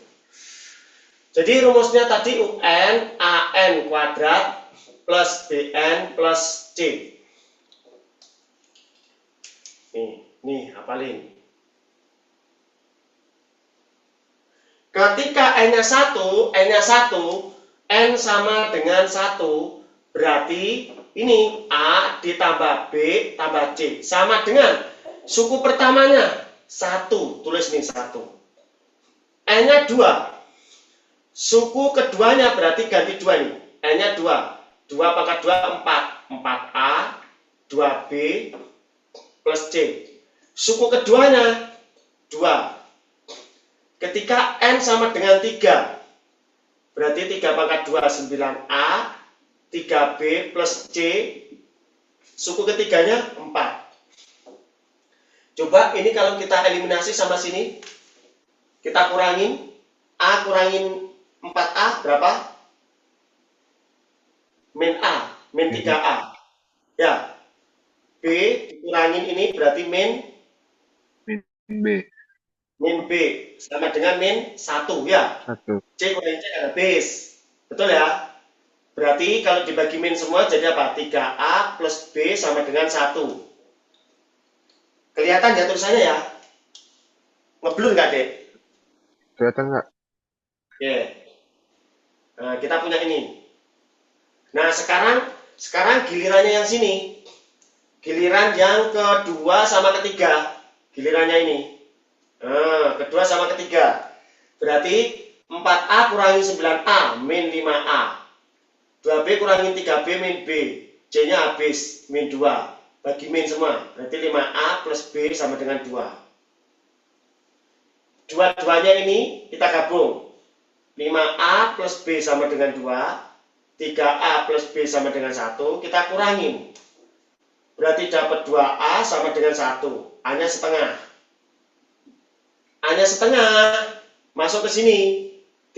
Jadi rumusnya tadi UN AN kuadrat plus BN plus C. Nih, hafalin. Ketika N-nya 1, N sama dengan 1, berarti ini A ditambah B tambah C. Sama dengan suku pertamanya 1, tulis nih 1. N-nya 2. Suku keduanya berarti ganti 2 nih. N-nya 2. 2 pangkat 2, 4. 4A, 2B, plus C. Suku keduanya 2. Ketika N sama dengan 3, berarti 3 pangkat 2, 9A, 3B plus C, suku ketiganya 4. Coba ini kalau kita eliminasi sama sini, kita kurangin, A kurangin 4A, berapa? Min A, min 3A. Ya, B dikurangin ini berarti min B. Min B sama dengan min 1 ya. 1. C kurang C karena base. Betul ya? Berarti kalau dibagi min semua jadi apa? 3A plus B sama dengan 1. Kelihatan ya tulisannya ya? Ngeblur nggak, Dek? Kelihatan nggak? Oke. Nah, kita punya ini. Nah, sekarang gilirannya yang sini. Giliran yang kedua sama ketiga. Gilirannya ini. Nah, kedua sama ketiga. Berarti 4A kurangi 9A, min 5A. 2B kurangi 3B, min B. C-nya habis, min 2. Bagi min semua. Berarti 5A plus B sama dengan 2. Dua-duanya ini kita gabung. 5A plus B sama dengan 2. 3A plus B sama dengan 1. Kita kurangin. Berarti dapat 2A sama dengan 1. A-nya setengah. A-nya setengah, masuk ke sini.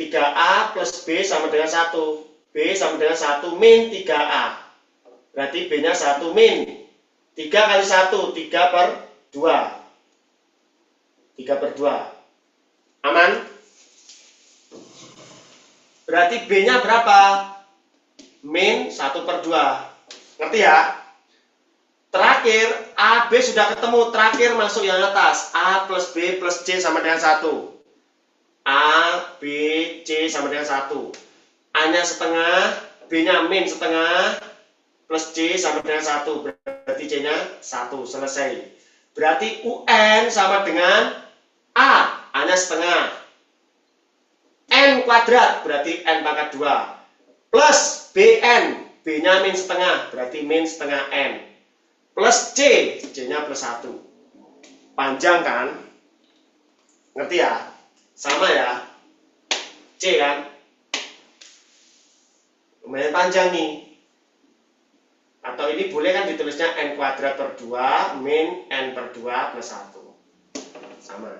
3A plus B sama dengan 1. B sama dengan 1 min 3A. Berarti B-nya 1 min. 3 kali 1, 3 per 2. 3 per 2. Aman? Berarti B-nya berapa? Min 1 per 2. Ngerti ya? Terakhir, A, B sudah ketemu. Terakhir masuk yang atas. A plus B plus C sama dengan 1. A, B, C sama dengan 1. A-nya setengah, B-nya min setengah, plus C sama dengan 1. Berarti C-nya 1. Selesai. Berarti UN sama dengan A. A-nya setengah. N kuadrat, berarti N pangkat 2. Plus BN. B-nya min setengah, berarti min setengah N. Plus C, C-nya plus 1. Panjang kan? Ngerti ya? Sama ya? C kan? Lumayan panjang nih. Atau ini boleh kan ditulisnya N kuadrat per 2 min N per 2 plus 1. Sama.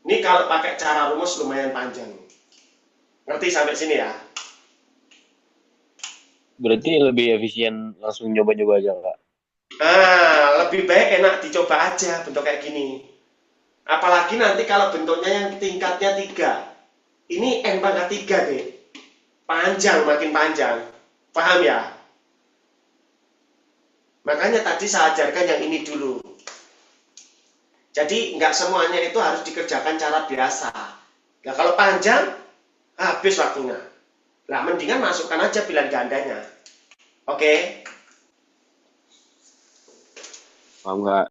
Ini kalau pakai cara rumus lumayan panjang. Ngerti sampai sini ya? Berarti lebih efisien langsung nyoba-nyoba aja, Kak. Lebih baik enak dicoba aja bentuk kayak gini. Apalagi nanti kalau bentuknya yang tingkatnya 3. Ini N pangkat 3 deh. Panjang, makin panjang. Paham ya? Makanya tadi saya ajarkan yang ini dulu. Jadi nggak semuanya itu harus dikerjakan cara biasa. Nah kalau panjang, habis waktunya. Nah mendingan masukkan aja bilangan gandanya. Oke? Paham nggak?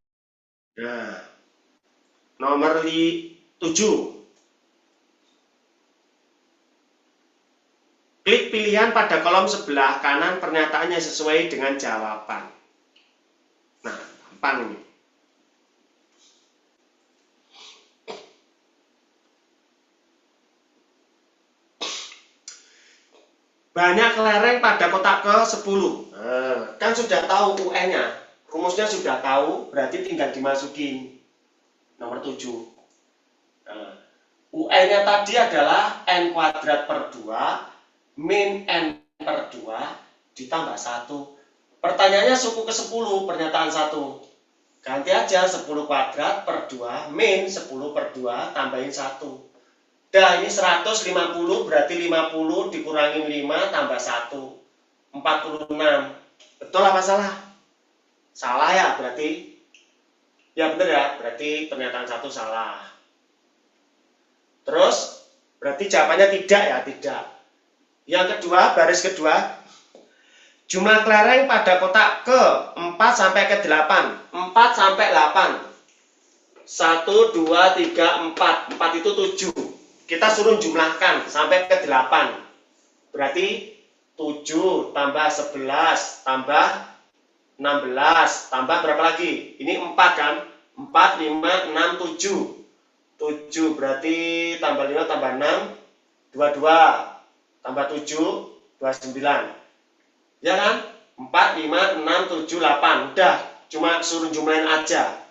Nah, nomor 7. Klik pilihan pada kolom sebelah kanan pernyataannya sesuai dengan jawaban. Nah, gampang ini. Banyak kelereng pada kotak ke-10. Nah, kan sudah tahu UN-nya. Rumusnya sudah tahu, berarti tinggal dimasukin. Nomor 7. Nah, UN-nya tadi adalah N kuadrat per 2 min N per 2 ditambah 1. Pertanyaannya suku ke-10, pernyataan 1. Ganti aja 10 kuadrat per 2 min 10 per 2 tambahin 1. Dah ini 150 berarti 50 dikurangin 5 tambah 1. 46. Betul apa salah? Salah ya berarti. Ya benar ya, berarti pernyataan 1 salah. Terus berarti jawabannya tidak ya, tidak. Yang kedua, baris kedua, jumlah kelereng pada kotak ke 4 sampai ke 8. 4 sampai 8. 1, 2, 3, 4. 4 itu 7. Kita suruh jumlahkan sampai ke 8. Berarti 7 tambah 11 tambah 16 tambah berapa lagi? Ini 4 kan? 4, 5, 6, 7. 7 berarti tambah 5 tambah 6, 22. Tambah 7, 29. Ya kan? 4, 5, 6, 7, 8. Udah, cuma suruh jumlahin aja.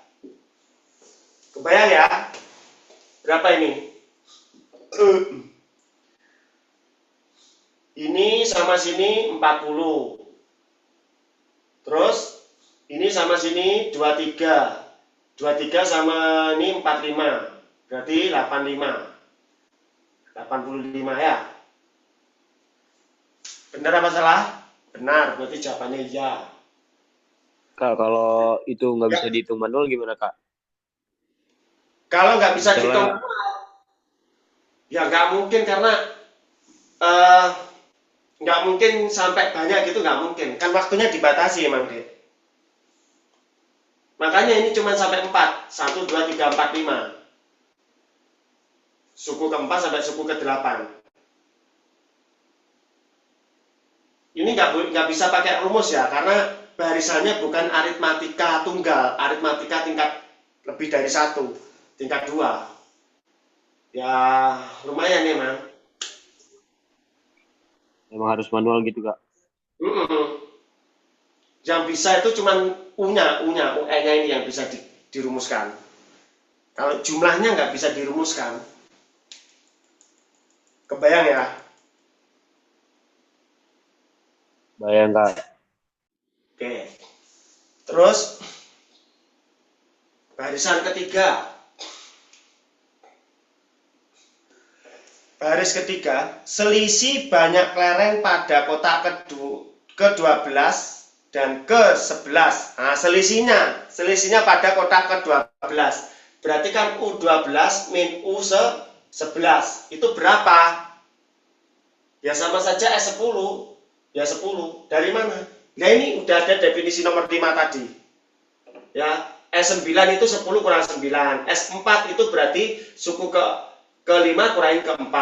Kebayang ya? Berapa ini? Ini sama sini 40. Terus ini sama sini 23. 23 sama ini 45. Berarti 85. 85 ya. Benar apa salah? Benar, berarti jawabannya iya. Kak, kalau itu nggak Ya. bisa dihitung manual gimana, Kak? Kalau nggak bisa Misalnya- dihitung, ya nggak mungkin karena eh, nggak mungkin sampai banyak gitu, nggak mungkin. Kan waktunya dibatasi emang, Dek. Makanya ini cuma sampai 4. 1, 2, 3, 4, 5. Suku ke-4 sampai suku ke-8. Ini nggak bisa pakai rumus ya, karena barisannya bukan aritmatika tunggal, aritmatika tingkat lebih dari 1, tingkat 2. Ya lumayan emang. Emang harus manual gitu, Kak? Yang bisa itu cuman U-nya ini yang bisa dirumuskan. Kalau jumlahnya nggak bisa dirumuskan. Kebayang ya? Bayang, Kak. Oke. Terus barisan ketiga. Baris ketiga, selisih banyak kelereng pada kotak ke-12 dan ke-11. Nah, selisihnya pada kotak ke-12. Berarti kan U12 min U11. Itu berapa? Ya sama saja S10. Ya 10. Dari mana? Nah ini udah ada definisi nomor 5 tadi. Ya, S9 itu 10 kurang 9. S4 itu berarti suku ke-5 kurangin ke-4.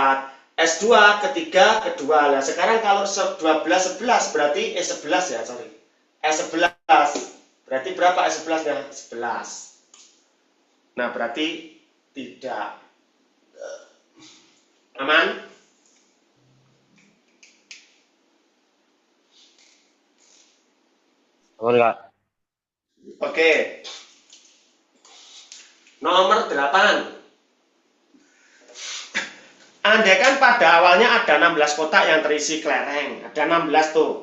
S2 ke-3 ke-2. Nah, sekarang kalau 12 11 berarti S11 ya, sorry. S11. Berarti berapa S11-nya? 11. Nah, berarti tidak. Aman? Aman, Kak? Oke. Nomor 8. Andaikan pada awalnya ada 16 kotak yang terisi kelereng. Ada 16 tuh.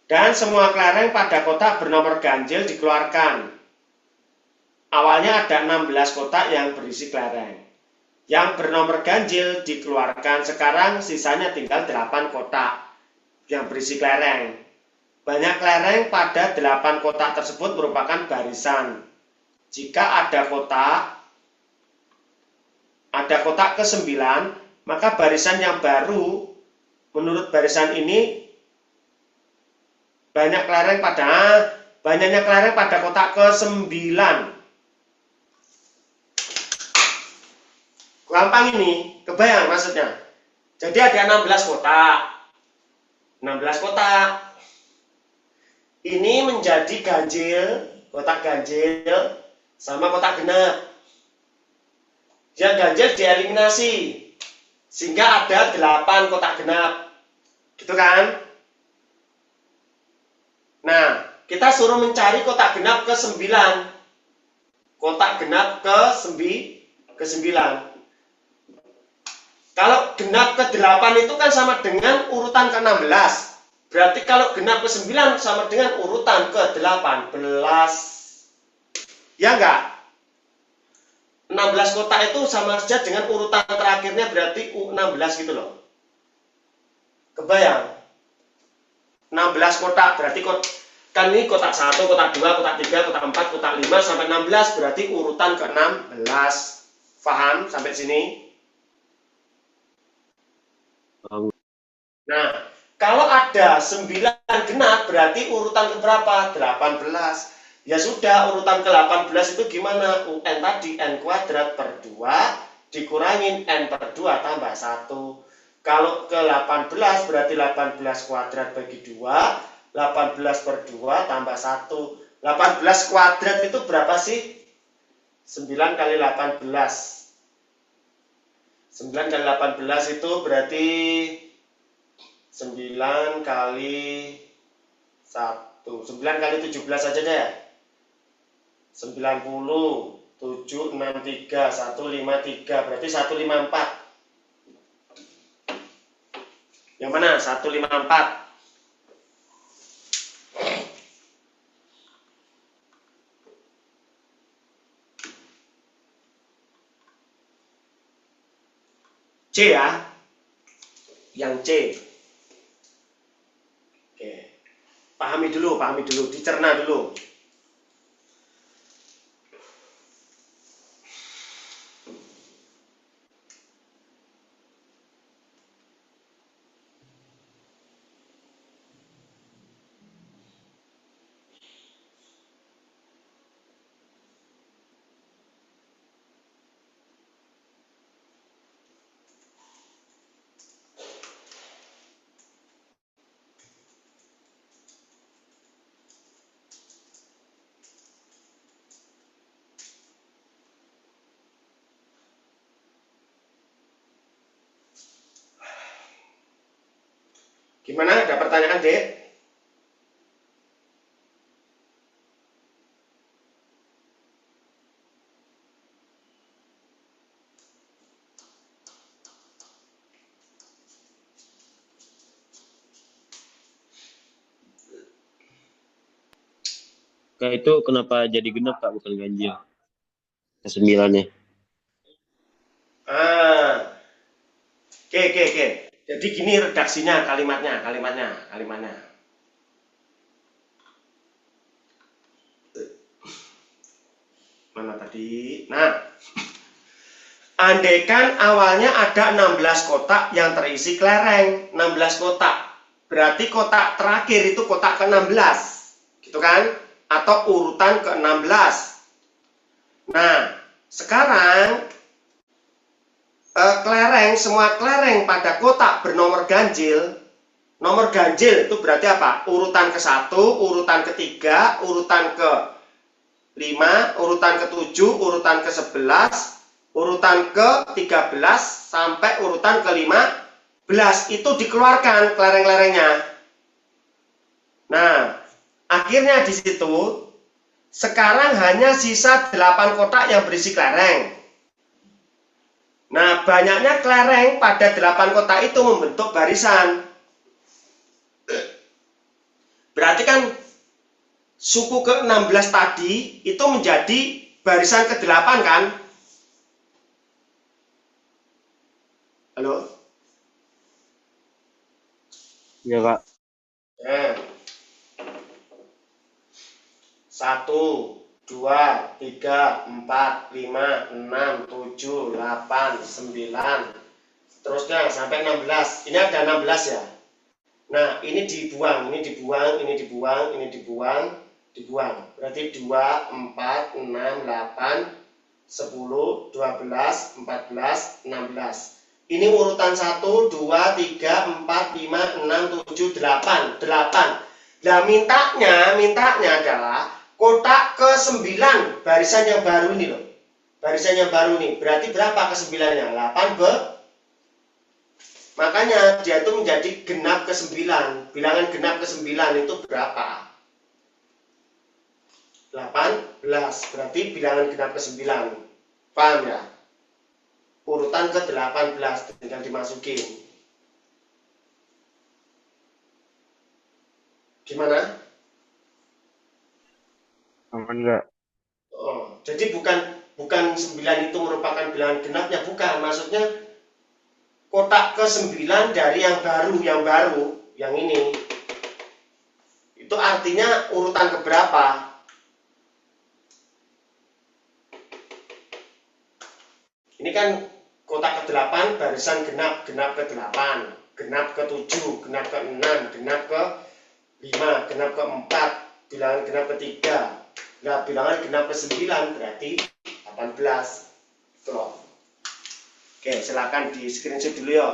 Dan semua kelereng pada kotak bernomor ganjil dikeluarkan. Awalnya ada 16 kotak yang berisi kelereng. Yang bernomor ganjil dikeluarkan. Sekarang sisanya tinggal 8 kotak yang berisi kelereng. Banyak kelereng pada 8 kotak tersebut merupakan barisan. Jika ada kotak ke-9, maka barisan yang baru, menurut barisan ini, banyaknya kelereng pada kotak ke-9. Gampang ini, kebayang maksudnya. Jadi ada 16 kotak. 16 kotak. Ini menjadi ganjil, kotak ganjil, sama kotak genap. Yang ganjil dieliminasi, sehingga ada 8 kotak genap. Gitu kan? Nah, kita suruh mencari kotak genap ke-9. Kotak genap ke-9. Kalau genap ke-8 itu kan sama dengan urutan ke-16. Berarti kalau genap ke-9 sama dengan urutan ke-18. Ya enggak? 16 kotak itu sama saja dengan urutan terakhirnya berarti U16 gitu loh. Kebayang? 16 kotak berarti kan ini kotak 1, kotak 2, kotak 3, kotak 4, kotak 5 sampai 16 berarti urutan ke-16. Paham sampai sini? Nah, kalau ada 9 genap berarti urutan keberapa? 18. Ya sudah, urutan ke-18 itu gimana? UN tadi N kuadrat per 2 dikurangin N per 2 tambah 1. Kalau ke-18 berarti 18 kuadrat bagi 2, 18 per 2 tambah 1. 18 kuadrat itu berapa sih? 9 kali 18. 9 kali 18 itu berarti 9 kali 1. 9 kali 17 aja deh. 90, 7, 6, 3, 153. Berarti 154. Yang mana? 154. C ya. Yang C. Oke. Pahami dulu, dicerna dulu. Gimana? Ada pertanyaan, Dek? Kak itu kenapa jadi genap Kak bukan ganjil? Ke-9-nya. Oke. Jadi gini redaksinya, kalimatnya. Mana tadi? Nah, andaikan awalnya ada 16 kotak yang terisi kelereng, 16 kotak. Berarti kotak terakhir itu kotak ke-16. Gitu kan? Atau urutan ke-16. Nah, sekarang semua kelereng pada kotak bernomor ganjil. Nomor ganjil itu berarti apa? Urutan ke-1, urutan ke-3, urutan ke-5, urutan ke-7, urutan ke-11, urutan ke-13 sampai urutan ke-15 itu dikeluarkan kelereng-kelerengnya. Nah, akhirnya di situ sekarang hanya sisa 8 kotak yang berisi kelereng. Nah, banyaknya kelereng pada 8 kotak itu membentuk barisan. Berarti kan suku ke-16 tadi itu menjadi barisan ke-8 kan? Halo? Iya Kak. 1, 2, 3, 4, 5, 6, 7, 8, 9. Seterusnya sampai 16. Ini ada 16 ya. Nah, ini dibuang. Berarti 2, 4, 6, 8, 10, 12, 14, 16. Ini urutan 1, 2, 3, 4, 5, 6, 7, 8. 8. Nah, mintanya adalah kotak ke-9, barisan yang baru ini loh. Barisan yang baru ini. Berarti berapa ke-9-nya? 8 Makanya dia itu menjadi genap ke-9. Bilangan genap ke-9 itu berapa? 18. Berarti bilangan genap ke-9. Paham ya? urutan ke-18 tinggal dimasukin. Gimana? Aman nggak? Oh, jadi bukan 9 itu merupakan bilangan genapnya, bukan. Maksudnya kotak ke-9 dari yang baru, yang ini. Itu artinya urutan keberapa? Ini kan kotak ke-8 barisan genap, genap ke-8, genap ke-7, genap ke-6, genap ke-5, genap ke-4, bilangan genap ke-3. Nah, bilangan genap ke-9 berarti 18. Gitu loh. Oke, silakan di screenshot dulu ya.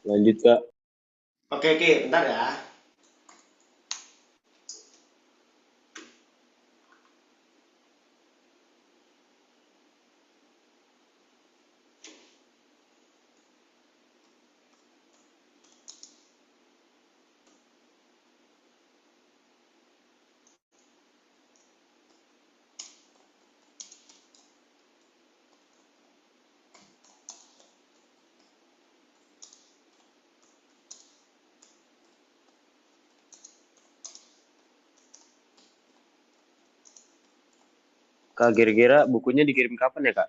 Lanjut Kak. Oke, bentar ya. Kak kira-kira bukunya dikirim kapan ya Kak?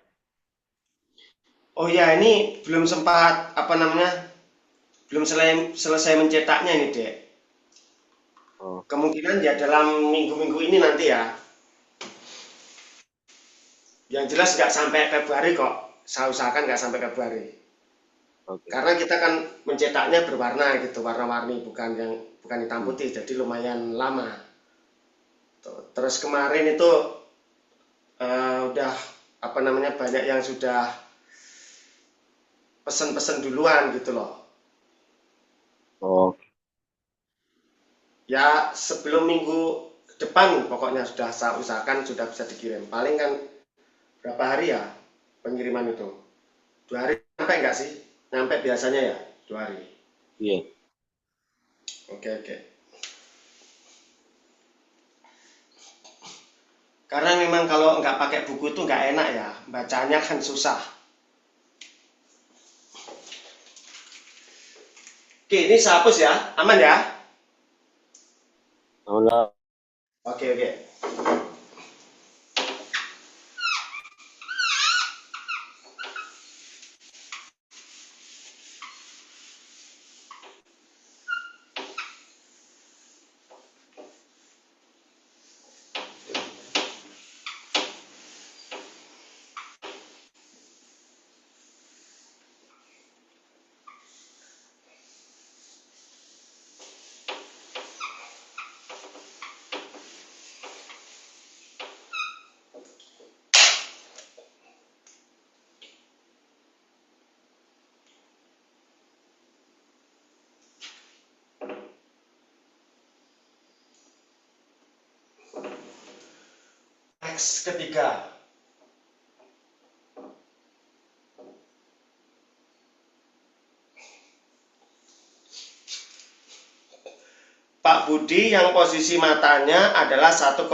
Oh ya, ini belum sempat apa namanya? Belum selesai mencetaknya ini, Dek. Oh, Kemungkinan ya dalam minggu-minggu ini nanti ya. Yang jelas nggak sampai Februari kok. Saya usahakan nggak sampai Februari. oke. Karena kita kan mencetaknya berwarna gitu, warna-warni, bukan hitam Hmm. putih, jadi lumayan lama. Tuh. Terus kemarin itu udah apa namanya banyak yang sudah pesen-pesen duluan gitu loh. Oh, Ya sebelum minggu depan pokoknya sudah saya usahakan sudah bisa dikirim. Paling kan berapa hari ya pengiriman itu? 2 hari sampai nggak sih? Nyampe biasanya ya 2 hari. iya. Oke, oke. Karena memang kalau nggak pakai buku itu nggak enak ya, bacanya kan susah. Oke, ini saya hapus ya, aman ya? Alhamdulillah. Oke, oke. X ketiga. Pak Budi yang posisi matanya adalah 1,8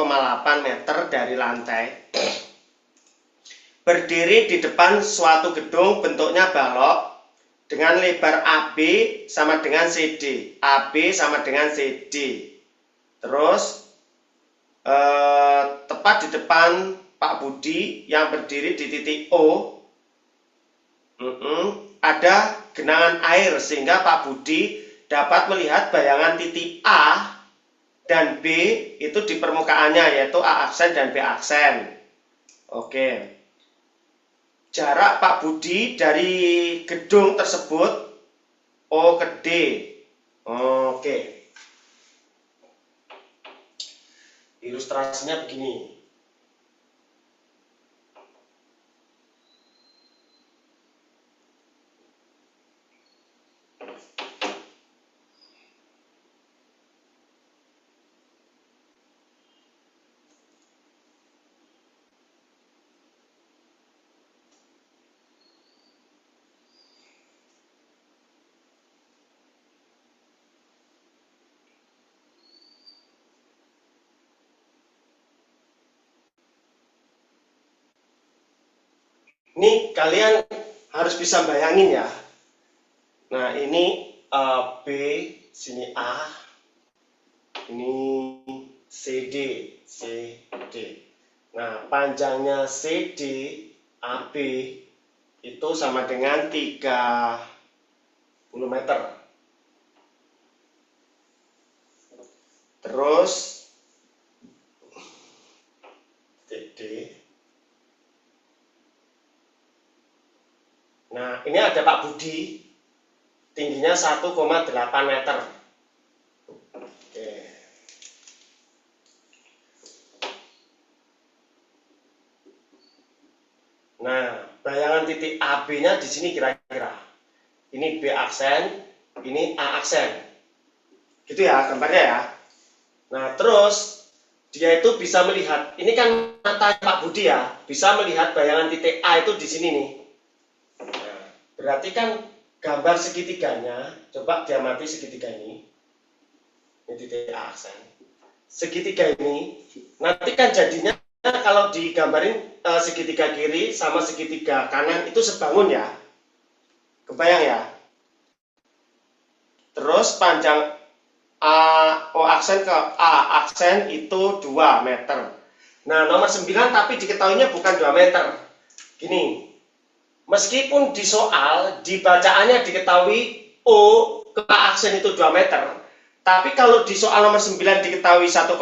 meter dari lantai, berdiri di depan suatu gedung bentuknya balok dengan lebar AB sama dengan CD, AB sama dengan CD. Terus tepat di depan Pak Budi yang berdiri di titik O, ada genangan air sehingga Pak Budi dapat melihat bayangan titik A dan B itu di permukaannya, yaitu A aksen dan B aksen. Oke. Jarak Pak Budi dari gedung tersebut O ke D. Oke. Ilustrasinya begini. Ini kalian harus bisa bayangin ya. Nah, ini B, sini A, ini CD, CD. Nah, panjangnya CD, AB itu sama dengan 30 meter. Terus DD. Nah, ini ada Pak Budi, tingginya 1,8 meter. Oke. Nah, bayangan titik AB-nya di sini kira-kira. Ini B aksen, ini A aksen. Gitu ya gambarnya ya. Nah, terus dia itu bisa melihat, ini kan mata Pak Budi ya, bisa melihat bayangan titik A itu di sini nih. Nah, berarti kan gambar segitiganya, coba diamati segitiga ini titik A aksen. Segitiga ini, nanti kan jadinya kalau digambarin segitiga kiri sama segitiga kanan itu sebangun ya. Kebayang ya? Terus panjang O aksen ke A aksen itu 2 meter. Nah, nomor 9 tapi diketahuinya bukan 2 meter. Gini, meskipun di soal, di bacaannya diketahui O ke A aksen itu 2 meter, tapi kalau di soal nomor 9 diketahui 1,5,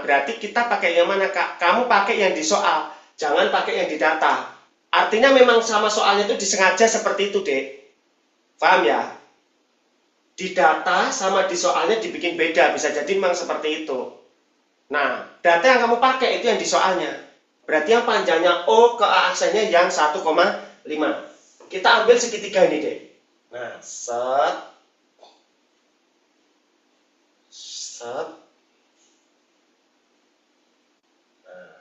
berarti kita pakai yang mana, Kak? Kamu pakai yang di soal, jangan pakai yang di data. Artinya memang sama soalnya itu disengaja seperti itu, Dek. Paham ya? Di data sama di soalnya dibikin beda, bisa jadi memang seperti itu. Nah, data yang kamu pakai itu yang di soalnya. Berarti yang panjangnya O ke A aksennya yang 1,5. Kita ambil segitiga ini, Dek. Nah, set. Nah,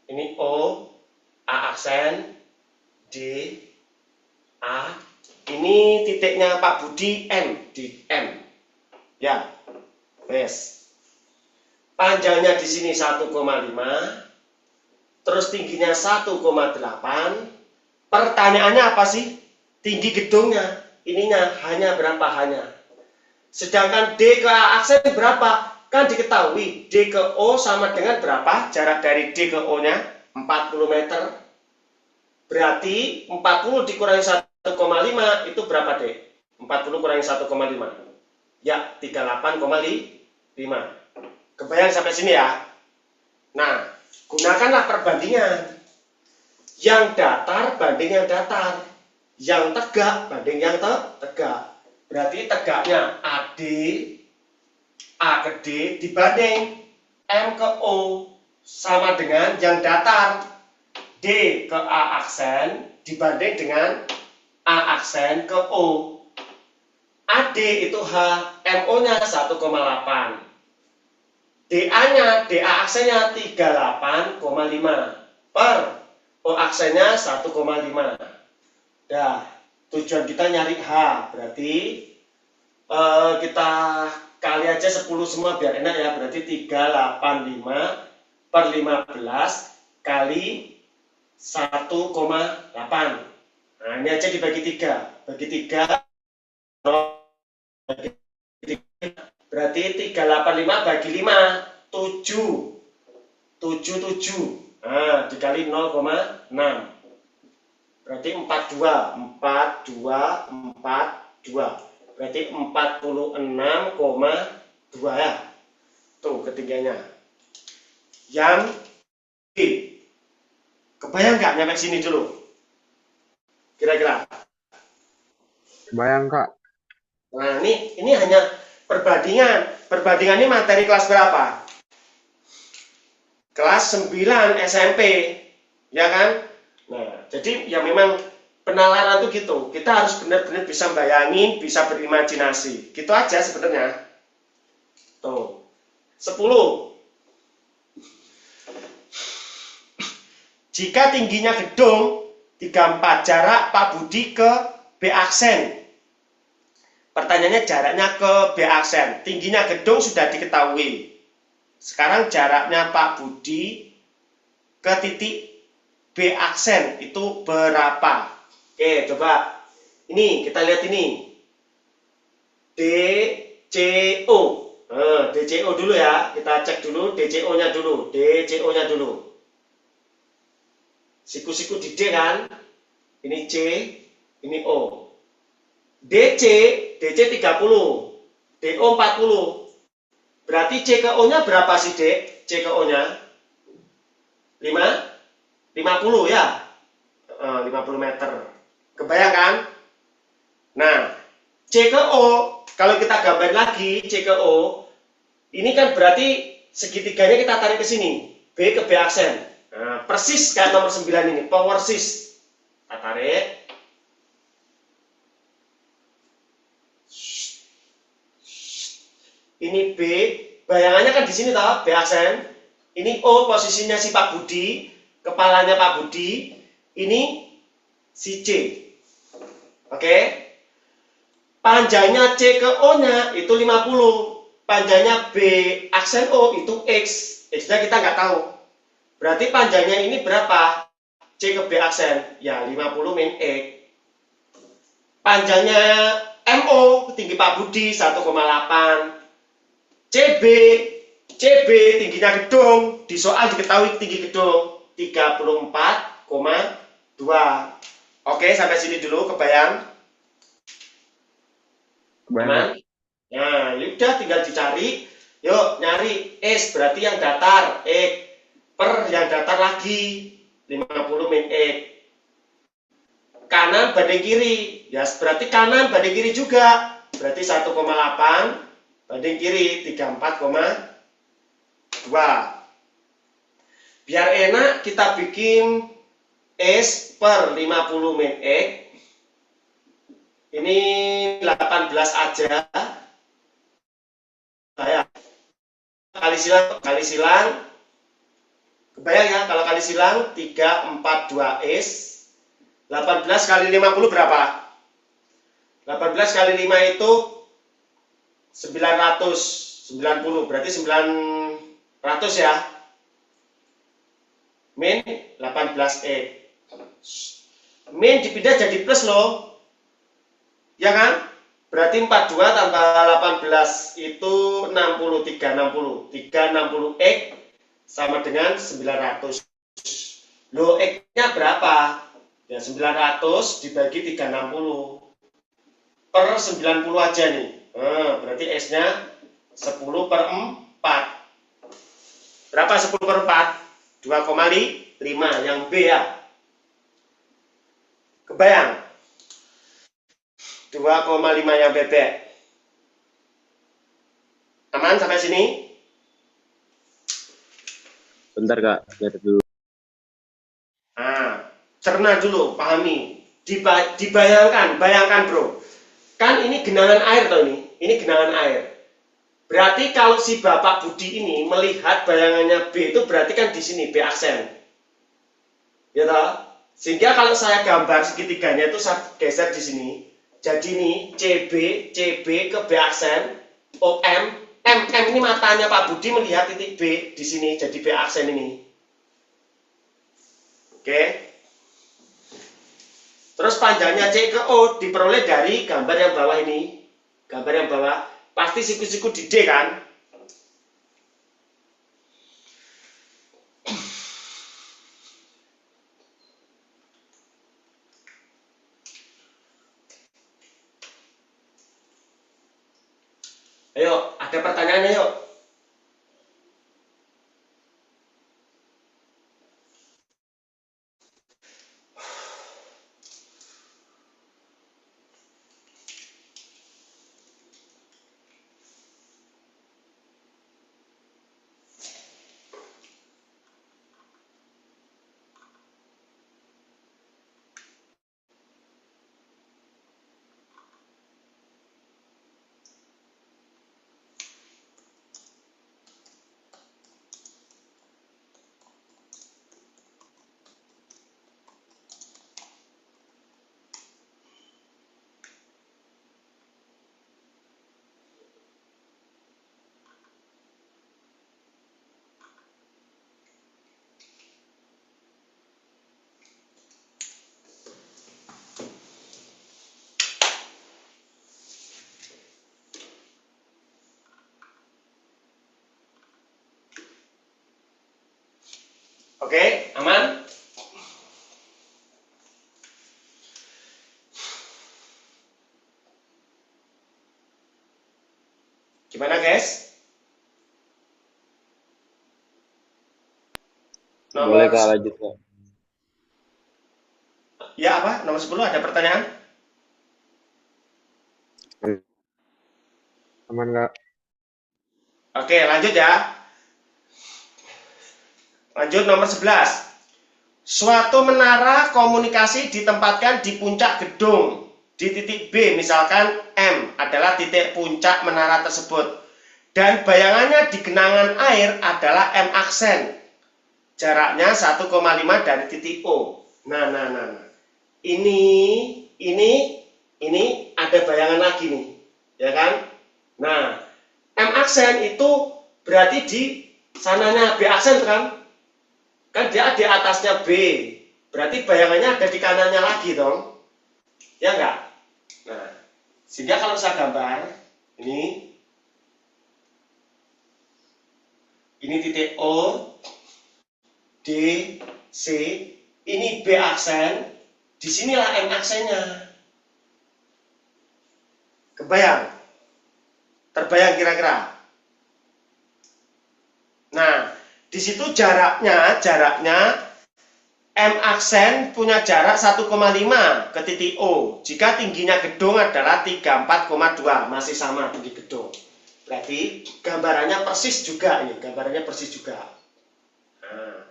ini O, A aksen, D, A. Ini titiknya Pak Budi M, di M. Ya, wes. Panjangnya di sini 1,5, terus tingginya 1,8. Pertanyaannya apa sih? Tinggi gedungnya, ininya hanya berapa hanya? Sedangkan D ke A aksen berapa? Kan diketahui D ke O sama dengan berapa? Jarak dari D ke O nya 40 meter. Berarti 40 dikurangi 1,5 itu berapa, Dek? 40 kurangi 1,5. Ya, 38,5. Kebayang sampai sini ya? Nah, gunakanlah perbandingan. Yang datar banding yang datar. Yang tegak banding yang tegak. Berarti tegaknya AD, A ke D dibanding M ke O sama dengan yang datar. D ke A aksen dibanding dengan A aksen ke O. AD itu H, MO-nya 1,8. DA aksennya 38,5 per O aksennya 1,5. Nah, tujuan kita nyari H, berarti kita kali aja 10 semua biar enak ya, berarti 385 per 15 kali 1,8. Nah, ini aja dibagi 3. Bagi 3, berarti 385 bagi 5, 7. 7. Nah, dikali 0,6. Berarti 42. Berarti 46,2 ya. Tuh ketinggiannya. Yang B. Kebayang nggak nyampe sini dulu? Kira-kira. Kebayang, Kak. Nah, ini hanya perbandingan. Perbandingan ini materi kelas berapa? Kelas 9 SMP. Ya kan? Nah, jadi ya memang penalaran itu gitu. Kita harus benar-benar bisa bayangin, bisa berimajinasi. Gitu aja sebenarnya. Tuh. 10. Jika tingginya gedung 34 jarak Pak Budi ke B aksen. Pertanyaannya jaraknya ke B aksen. Tingginya gedung sudah diketahui. Sekarang jaraknya Pak Budi ke titik B aksen itu berapa? Oke, coba. Ini, kita lihat ini. DCO. DCO dulu ya. Kita cek dulu DCO-nya dulu. DCO-nya dulu. Siku-siku di D kan? Ini C, ini O. DC 30. DO 40. Berarti C ke O-nya berapa sih, Dek? C ke O-nya? 50 ya? 50 meter. Kebayang kan? Nah, C ke O, kalau kita gambar lagi, C ke O, ini kan berarti segitiganya kita tarik ke sini. B ke B aksen. Nah, persis kayak nomor 9 ini, power sis. Kita tarik. Ini B, bayangannya kan di sini toh, B aksen. Ini O, posisinya si Pak Budi, kepalanya Pak Budi. Ini si C. Oke. Panjangnya C ke O-nya itu 50. Panjangnya B aksen O itu X. X-nya kita nggak tahu. Berarti panjangnya ini berapa? C ke B aksen. Ya, 50 min X. Panjangnya MO, tinggi Pak Budi, 1,8. CB tingginya gedung, di soal diketahui tinggi gedung 34,2. Oke, sampai sini dulu, kebayang? Kebayang, Kak. Nah, udah tinggal dicari. Yuk, nyari S berarti yang datar, X per yang datar lagi 50 min X. Kanan banding kiri, ya berarti kanan banding kiri juga. Berarti 1,8 banding kiri 34,2. Biar enak kita bikin S per 50 min X. Ini 18 aja. Kayak kali silang. Kebayang ya kalau kali silang 342 S. 18 kali 50 berapa? 18 kali 5 itu 990, berarti 900 ya. Min 18X. Min dipindah jadi plus loh. Ya kan? Berarti 42 tambah 18 itu 60, 360X sama dengan 900. Loh, X-nya berapa? Ya 900 dibagi 360 per 90 aja nih. Nah, berarti S-nya 10 per 4. Berapa 10 per 4? 2,5 yang B ya. Kebayang? 2,5 yang bebek. Aman sampai sini? Bentar Kak, lihat dulu. Nah, cerna dulu, pahami. Bayangkan bro. Kan ini genangan air toh ini genangan air. Berarti kalau si Bapak Budi ini melihat bayangannya B itu berarti kan di sini B aksen. Ya toh? Sehingga kalau saya gambar segitiganya itu saya geser di sini. Jadi ini CB ke B aksen, OM, MM ini matanya Pak Budi melihat titik B di sini jadi B aksen ini. Oke. Terus panjangnya C ke O diperoleh dari gambar yang bawah ini. Gambar yang bawah pasti siku-siku di D kan? Ayo, ada pertanyaannya yuk. Oke, aman? Gimana guys? Boleh Nomor Kak, lanjut Kak. Ya apa? Nomor 10 ada pertanyaan? Aman Kak. Oke, lanjut ya. Lanjut nomor 11. Suatu menara komunikasi ditempatkan di puncak gedung. Di titik B, misalkan M adalah titik puncak menara tersebut. Dan bayangannya di genangan air adalah M aksen. Jaraknya 1,5 dari titik O. Nah. Ini ada bayangan lagi nih. Ya kan? Nah, M aksen itu berarti di sananya B aksen kan? Kan dia di atasnya B. Berarti bayangannya ada di kanannya lagi dong. Ya enggak? Nah, sehingga kalau saya gambar ini titik O, D, C, ini B aksen, disinilah M aksennya. Kebayang? Terbayang kira-kira? Nah, di situ jaraknya M aksen punya jarak 1,5 ke titik O. Jika tingginya gedung adalah 34,2, masih sama tinggi gedung. Berarti gambarannya persis juga ini, gambarannya persis juga. Nah.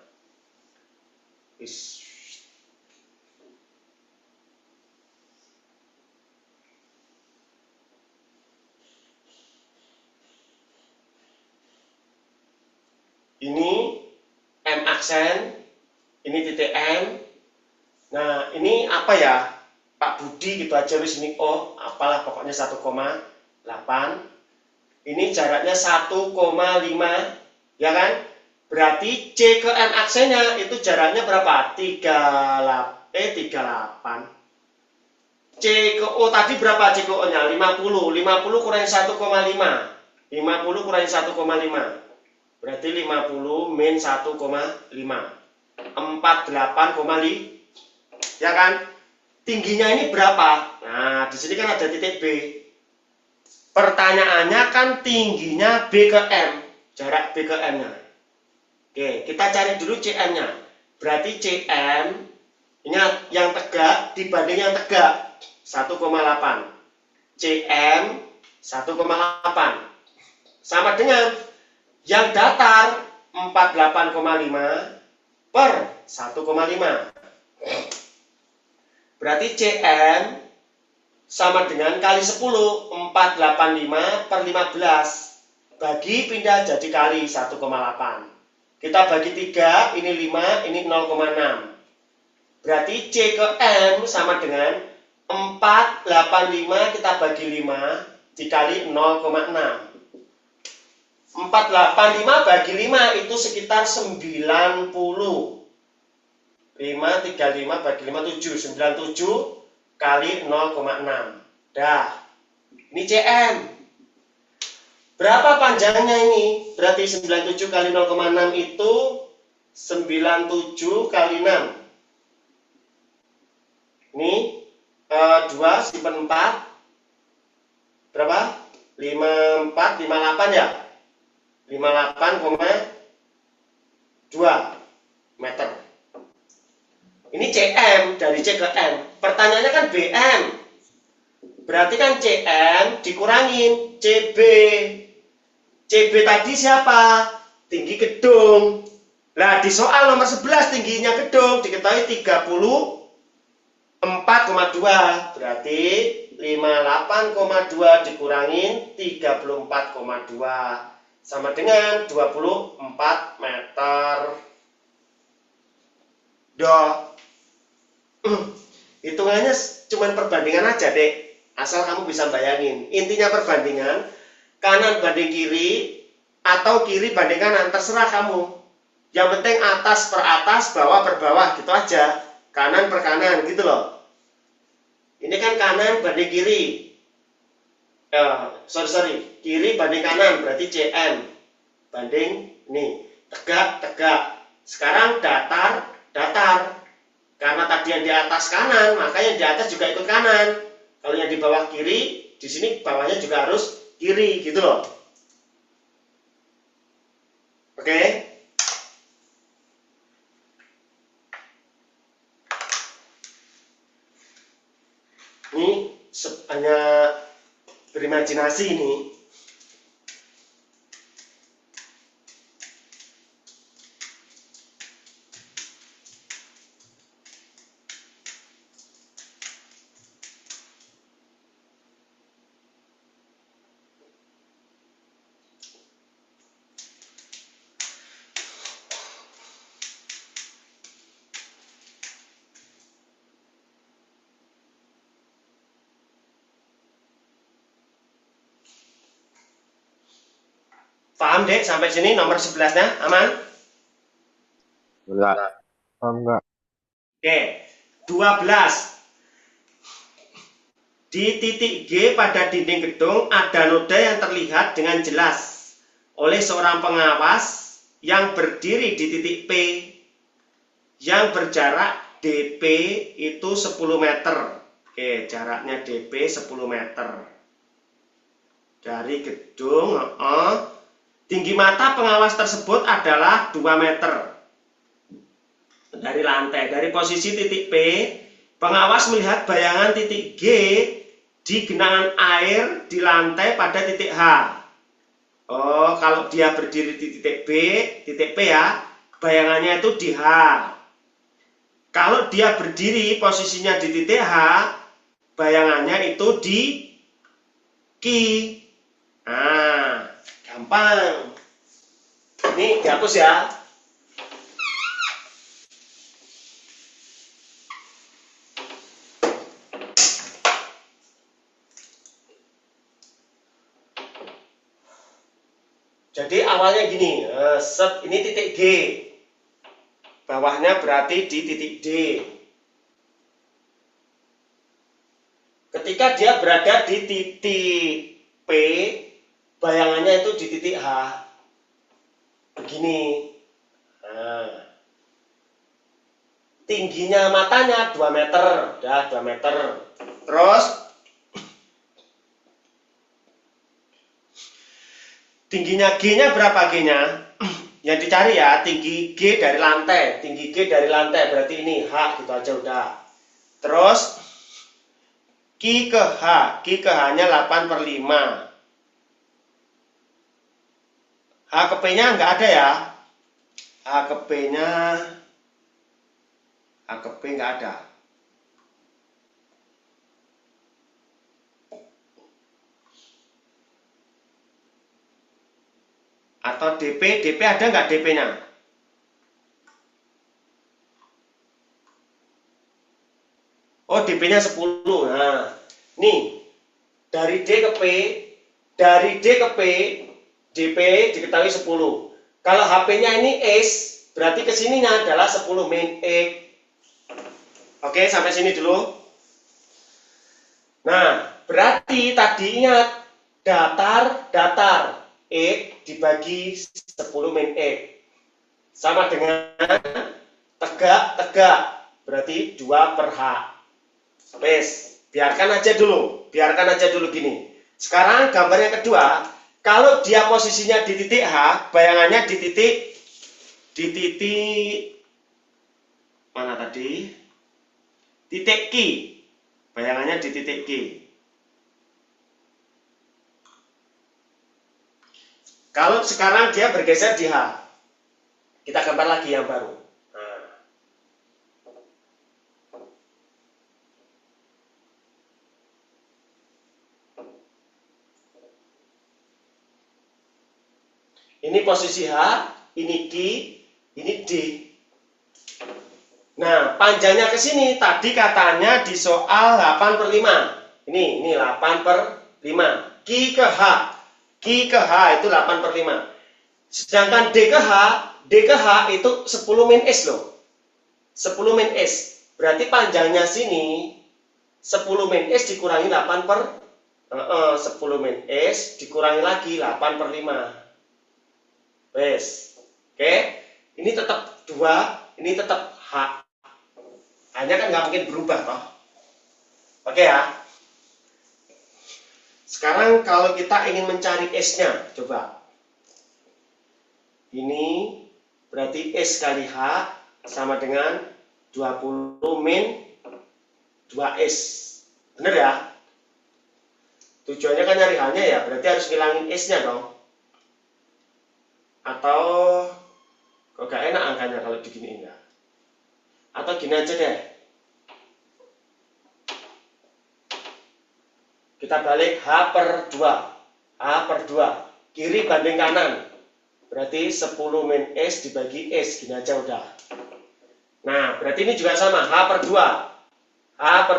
Ini M aksen, ini titik M. Nah, ini apa ya? Pak Budi gitu aja wis ini O, apalah pokoknya 1,8. Ini jaraknya 1,5, ya kan? Berarti C ke M aksennya itu jaraknya berapa? 38. C ke O tadi berapa C ke O-nya? 50. 50 kurangi 1,5. 50 kurangi 1,5. Berarti 50 min 1,5. 48,5. Ya kan? Tingginya ini berapa? Nah, di sini kan ada titik B. Pertanyaannya kan tingginya B ke M. Jarak B ke M-nya. Oke, kita cari dulu CM-nya. Berarti CM ingat yang tegak dibanding yang tegak 1,8. CM 1,8 sama dengan yang datar 48,5 per 1,5. Berarti CM sama dengan kali 10, 485 per 15. bagi pindah jadi kali 1,8. Kita bagi 3, ini 5, ini 0,6. Berarti C ke M sama dengan 485 kita bagi 5 dikali 0,6. 485 bagi 5 itu sekitar 90. 535 bagi 5, 7. 97 kali 0,6. Dah. Ini CM. Berapa panjangnya ini? Berarti 97 kali 0,6 itu 97 kali 6. Ini 2 simpan 4. Berapa? 54, 58 ya? 58,2 meter. Ini CM, dari C ke M. Pertanyaannya kan BM. Berarti kan CM dikurangin CB. CB tadi siapa? Tinggi gedung. Nah, di soal nomor 11 tingginya gedung diketahui 34,2. Berarti 58,2 dikurangin 34,2 sama dengan 24 meter. Doh. Hitungannya cuma perbandingan aja, Dek. Asal kamu bisa bayangin. Intinya perbandingan kanan banding kiri atau kiri banding kanan, terserah kamu. Yang penting atas per atas, bawah per bawah, gitu aja. Kanan per kanan, gitu loh. Ini kan kanan banding kiri. Kiri banding kanan, berarti CM. Banding ini. Tegak, tegak. Sekarang datar, datar. Karena tadi yang di atas kanan, maka yang di atas juga ikut kanan. Kalau yang di bawah kiri, di sini bawahnya juga harus kiri, gitu loh. Oke? Ini hanya berimajinasi ini. Paham, Dek? Sampai sini nomor 11-nya aman? Enggak. Enggak. Oke. 12. Di titik G pada dinding gedung ada noda yang terlihat dengan jelas oleh seorang pengawas yang berdiri di titik P yang berjarak DP itu 10 meter. Oke, jaraknya DP 10 meter. Dari gedung, tinggi mata pengawas tersebut adalah 2 meter dari lantai. Dari posisi titik P, pengawas melihat bayangan titik G di genangan air di lantai pada titik H. Oh, kalau dia berdiri di titik P ya, bayangannya itu di H. Kalau dia berdiri posisinya di titik H, bayangannya itu di Q. Nah, gampang. Ini dihapus ya. Jadi awalnya gini, ini titik G. Bawahnya berarti di titik D. Ketika dia berada di titik P, bayangannya itu di titik H. Begini. Nah, tingginya matanya 2 meter. Dah 2 meter. Terus tingginya G-nya berapa G-nya? Yang dicari ya, tinggi G dari lantai. Tinggi G dari lantai berarti ini H, gitu aja udah. Terus Q ke H. Q ke H-nya 8/5. H ke P-nya nggak ada ya. H ke P-nya, H ke P nggak ada. Atau DP ada nggak DP-nya? Oh, DP-nya 10. Nah, nih, dari D ke P, DP diketahui 10. Kalau HP-nya ini S, berarti kesininya adalah 10 min X. Oke, sampai sini dulu. Nah, berarti tadi ingat, datar, X dibagi 10 min X. Sama dengan tegak, berarti 2 per H. Wes, biarkan aja dulu gini. Sekarang gambar yang kedua, kalau dia posisinya di titik H, bayangannya di titik mana tadi? Titik Q. Bayangannya di titik Q. Kalau sekarang dia bergeser di H, kita gambar lagi yang baru. Nah. Ini posisi H, ini Q, ini D. Nah, panjangnya ke sini, tadi katanya di soal 8 per 5. Ini 8 per 5. Q ke H itu 8 per 5. Sedangkan D ke H itu 10 min S loh. 10 min S. Berarti panjangnya sini 10 min S dikurangi 8 per 10 min S dikurangi lagi 8 per 5. Wes. Oke. Ini tetap 2, ini tetap H. Hanya kan nggak mungkin berubah toh. Oke ya. Sekarang kalau kita ingin mencari S-nya, coba. Ini berarti S kali H sama dengan 20 min 2S. Bener ya? Tujuannya kan nyari H-nya ya, berarti harus ngilangin S-nya dong. Atau kok gak enak angkanya kalau diginiin ya. Atau gini aja deh. Kita balik H per 2. Kiri banding kanan. Berarti 10 min S dibagi S. Gini aja udah. Nah, berarti ini juga sama. H per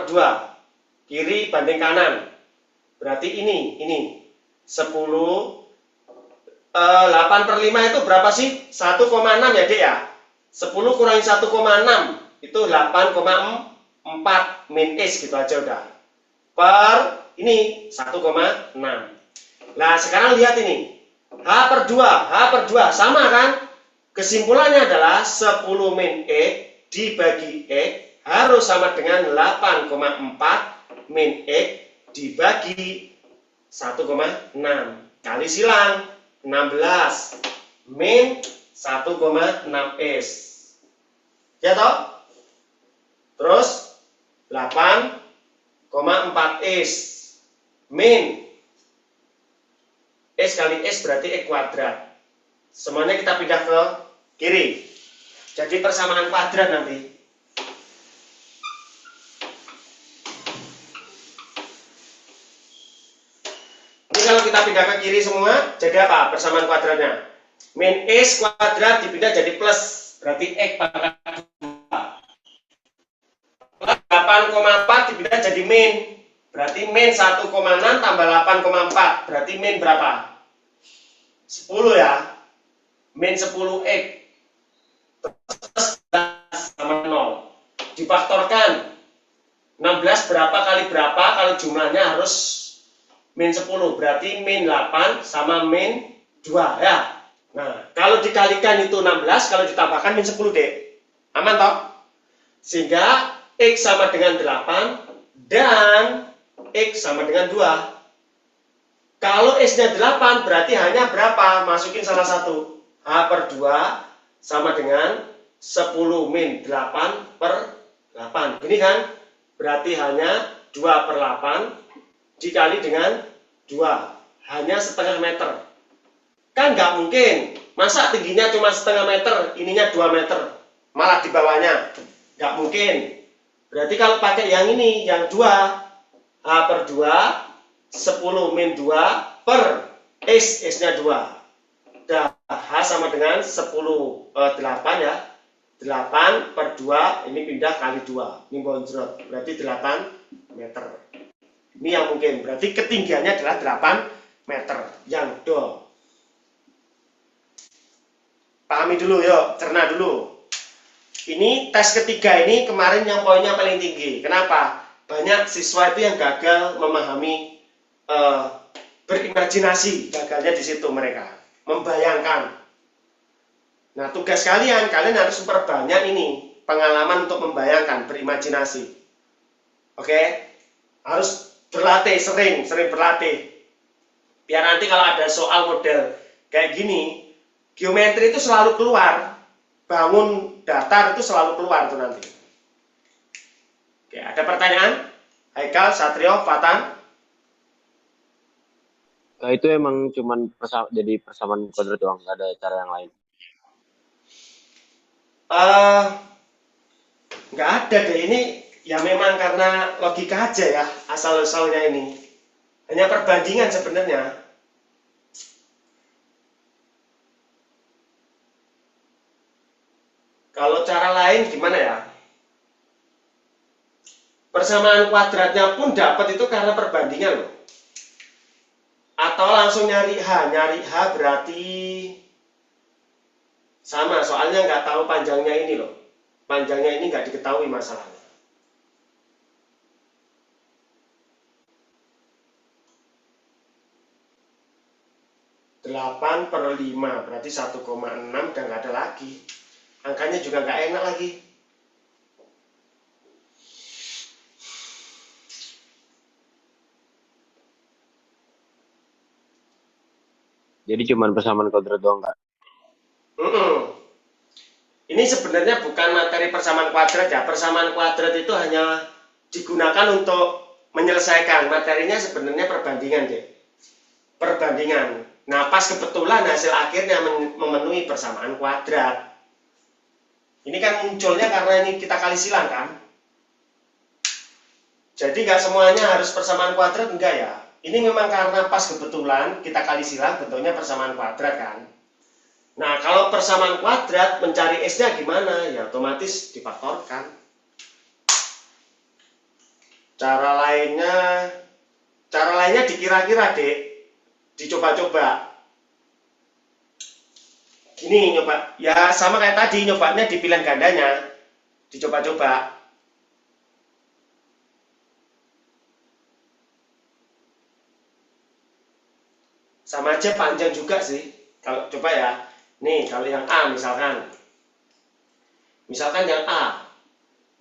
2. Kiri banding kanan. Berarti ini. 10. 8 per 5 itu berapa sih? 1,6 ya dek ya? 10 kurangi 1,6 itu 8,4 min S gitu aja udah. Per ini 1,6. Nah sekarang lihat ini. H per 2 sama kan? Kesimpulannya adalah 10 min X dibagi X harus sama dengan 8,4 min X dibagi 1,6. Kali silang 16 min 1,6S. Ya toh? Terus 8,4S min S kali S berarti X kuadrat. Semuanya kita pindah ke kiri. Jadi persamaan kuadrat nanti. Kalau kita pindah ke kiri semua, jadi apa persamaan kuadratnya? Min S kuadrat dipindah jadi plus, berarti X pangkat 2. 8,4 dipindah jadi min, berarti min 1,6 tambah 8,4, berarti min berapa? 10 ya, min 10X sama 0. Difaktorkan 16 berapa kali berapa, kalau jumlahnya harus min 10, berarti min 8 sama min 2 ya. Nah, kalau dikalikan itu 16, kalau ditambahkan min 10 dek. Aman toh? Sehingga X sama dengan 8 dan X sama dengan 2. Kalau S-nya 8, berarti hanya berapa? Masukin salah satu. H per 2 sama dengan 10 min 8 per 8. Ini kan? Berarti hanya 2 per 8 dikali dengan 2, hanya setengah meter. Kan nggak mungkin, masa tingginya cuma setengah meter, ininya 2 meter, malah di bawahnya. Nggak mungkin. Berarti kalau pakai yang ini, yang 2, H per 2, 10 min 2 per S-nya 2. Udah, H sama dengan 10, 8 ya. 8 per 2, ini pindah kali 2. Ini bonjrot, berarti 8 meter. Ini yang mungkin, berarti ketinggiannya adalah 8 meter. Yang do. Pahami dulu, yuk, cerna dulu. Ini tes ketiga ini kemarin yang poinnya paling tinggi. Kenapa? Banyak siswa itu yang gagal memahami, berimajinasi. Gagalnya di situ mereka. Membayangkan. Nah, tugas kalian harus memperbanyak ini. Pengalaman untuk membayangkan, berimajinasi. Oke? Harus berlatih, sering berlatih. Biar nanti kalau ada soal model kayak gini, geometri itu selalu keluar. Bangun datar itu selalu keluar tuh nanti. Oke, ada pertanyaan? Haikal, Satrio, Fatan? Nah, itu emang cuman jadi persamaan kuadrat doang, nggak ada cara yang lain. Nggak ada deh, ini ya memang karena logika aja ya, asal-usulnya ini. Hanya perbandingan sebenarnya. Kalau cara lain gimana ya? Persamaan kuadratnya pun dapat itu karena perbandingan loh. Atau langsung nyari H berarti sama, soalnya nggak tahu panjangnya ini loh. Panjangnya ini nggak diketahui masalahnya. Delapan per 5 berarti 1,6 dan nggak ada lagi. Angkanya juga nggak enak lagi. Jadi cuman persamaan kuadrat doang, Kak. Ini sebenarnya bukan materi persamaan kuadrat ya. Persamaan kuadrat itu hanya digunakan untuk menyelesaikan. Materinya sebenarnya perbandingan deh. Perbandingan. Nah, pas kebetulan hasil akhirnya memenuhi persamaan kuadrat. Ini kan munculnya karena ini kita kali silang kan. Jadi nggak semuanya harus persamaan kuadrat, enggak ya. Ini memang karena pas kebetulan kita kali silang bentuknya persamaan kuadrat kan. Nah, kalau persamaan kuadrat mencari S-nya gimana? Ya otomatis difaktorkan. Cara lainnya dikira-kira, Dek. Dicoba-coba. Gini nyoba, ya sama kayak tadi nyobanya di pilihan gandanya. Dicoba-coba. Sama aja panjang juga sih. Kalau coba ya. Nih, kalau yang A misalkan. Misalkan yang A.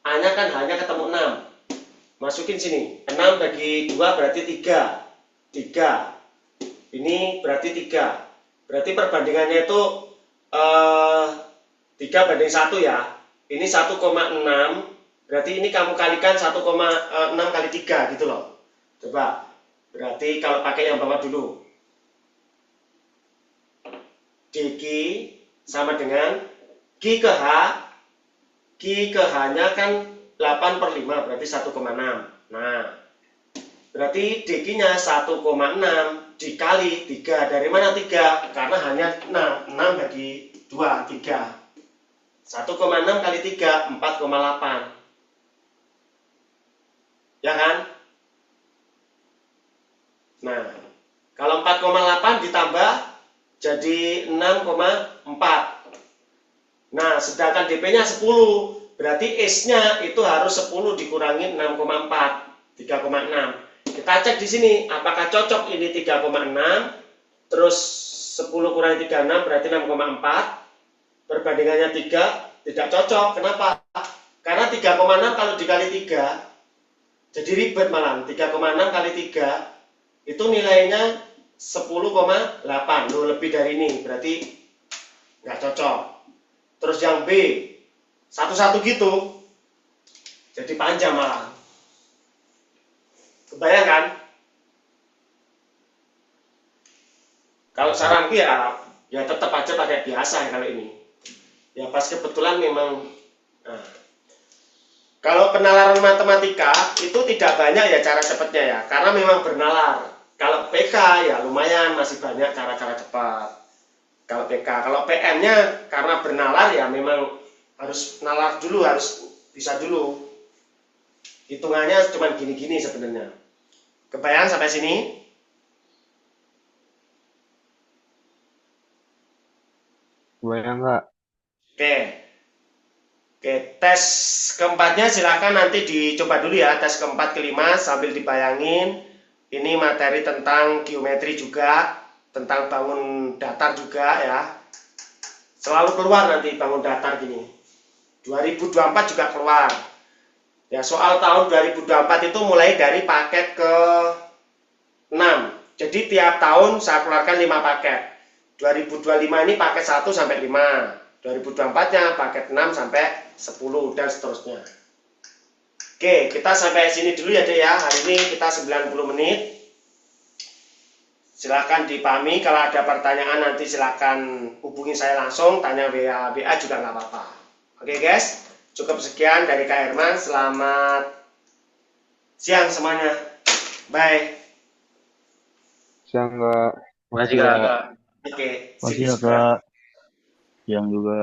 A-nya kan hanya ketemu 6. Masukin sini. 6 bagi 2 berarti 3. 3. Ini berarti 3. Berarti perbandingannya itu 3 banding 1 ya. Ini 1,6. Berarti ini kamu kalikan 1,6 kali 3 gitu loh. Coba. Berarti kalau pakai yang bawah dulu. DQ sama dengan Q ke H. Q ke H-nya kan 8 per 5 berarti 1,6. Nah, berarti DQ-nya 1,6 dikali 3. Dari mana 3? Karena hanya 6 bagi 2, 3. 1,6 kali 3, 4,8. Ya kan? Nah, kalau 4,8 ditambah jadi 6,4. Nah, sedangkan DP-nya 10. Berarti S-nya itu harus 10 dikurangi 6,4. 3,6. Kita cek di sini, apakah cocok ini 3,6, terus 10 kurangi 36 berarti 6,4. Perbandingannya 3, tidak cocok. Kenapa? Karena 3,6 kalau dikali 3, jadi ribet malah. 3,6 kali 3, itu nilainya 10,8. Loh, lebih dari ini, berarti nggak cocok. Terus yang B, satu-satu gitu, jadi panjang malah. Kebayang kan? Kalau saranku ya tetap aja pakai biasa kalau ini. Ya pas kebetulan memang. Nah, kalau penalaran matematika itu tidak banyak ya cara cepatnya ya, karena memang bernalar. Kalau PK ya lumayan masih banyak cara-cara cepat. Kalau PK, kalau PM-nya karena bernalar ya memang harus nalar dulu, harus bisa dulu. Hitungannya cuma gini-gini sebenarnya. Kebayang sampai sini? Bayang nggak? Oke. Oke, tes keempatnya silakan nanti dicoba dulu ya, tes keempat kelima sambil dibayangin. Ini materi tentang geometri juga, tentang bangun datar juga ya. Selalu keluar nanti bangun datar gini. 2024 juga keluar. Ya, soal tahun 2024 itu mulai dari paket ke 6. Jadi tiap tahun saya keluarkan 5 paket. 2025 ini paket 1 sampai 5. 2024-nya paket 6 sampai 10 dan seterusnya. Oke, kita sampai sini dulu ya Dek ya. Hari ini kita 90 menit. Silakan dipahami, kalau ada pertanyaan nanti silakan hubungi saya langsung, tanya WA juga nggak apa-apa. Oke guys, cukup sekian dari Kak Herman. Selamat siang semuanya. Bye. Siang nggak? Makasih Kak. Oke, Makasih ya sip. Kak. Yang juga.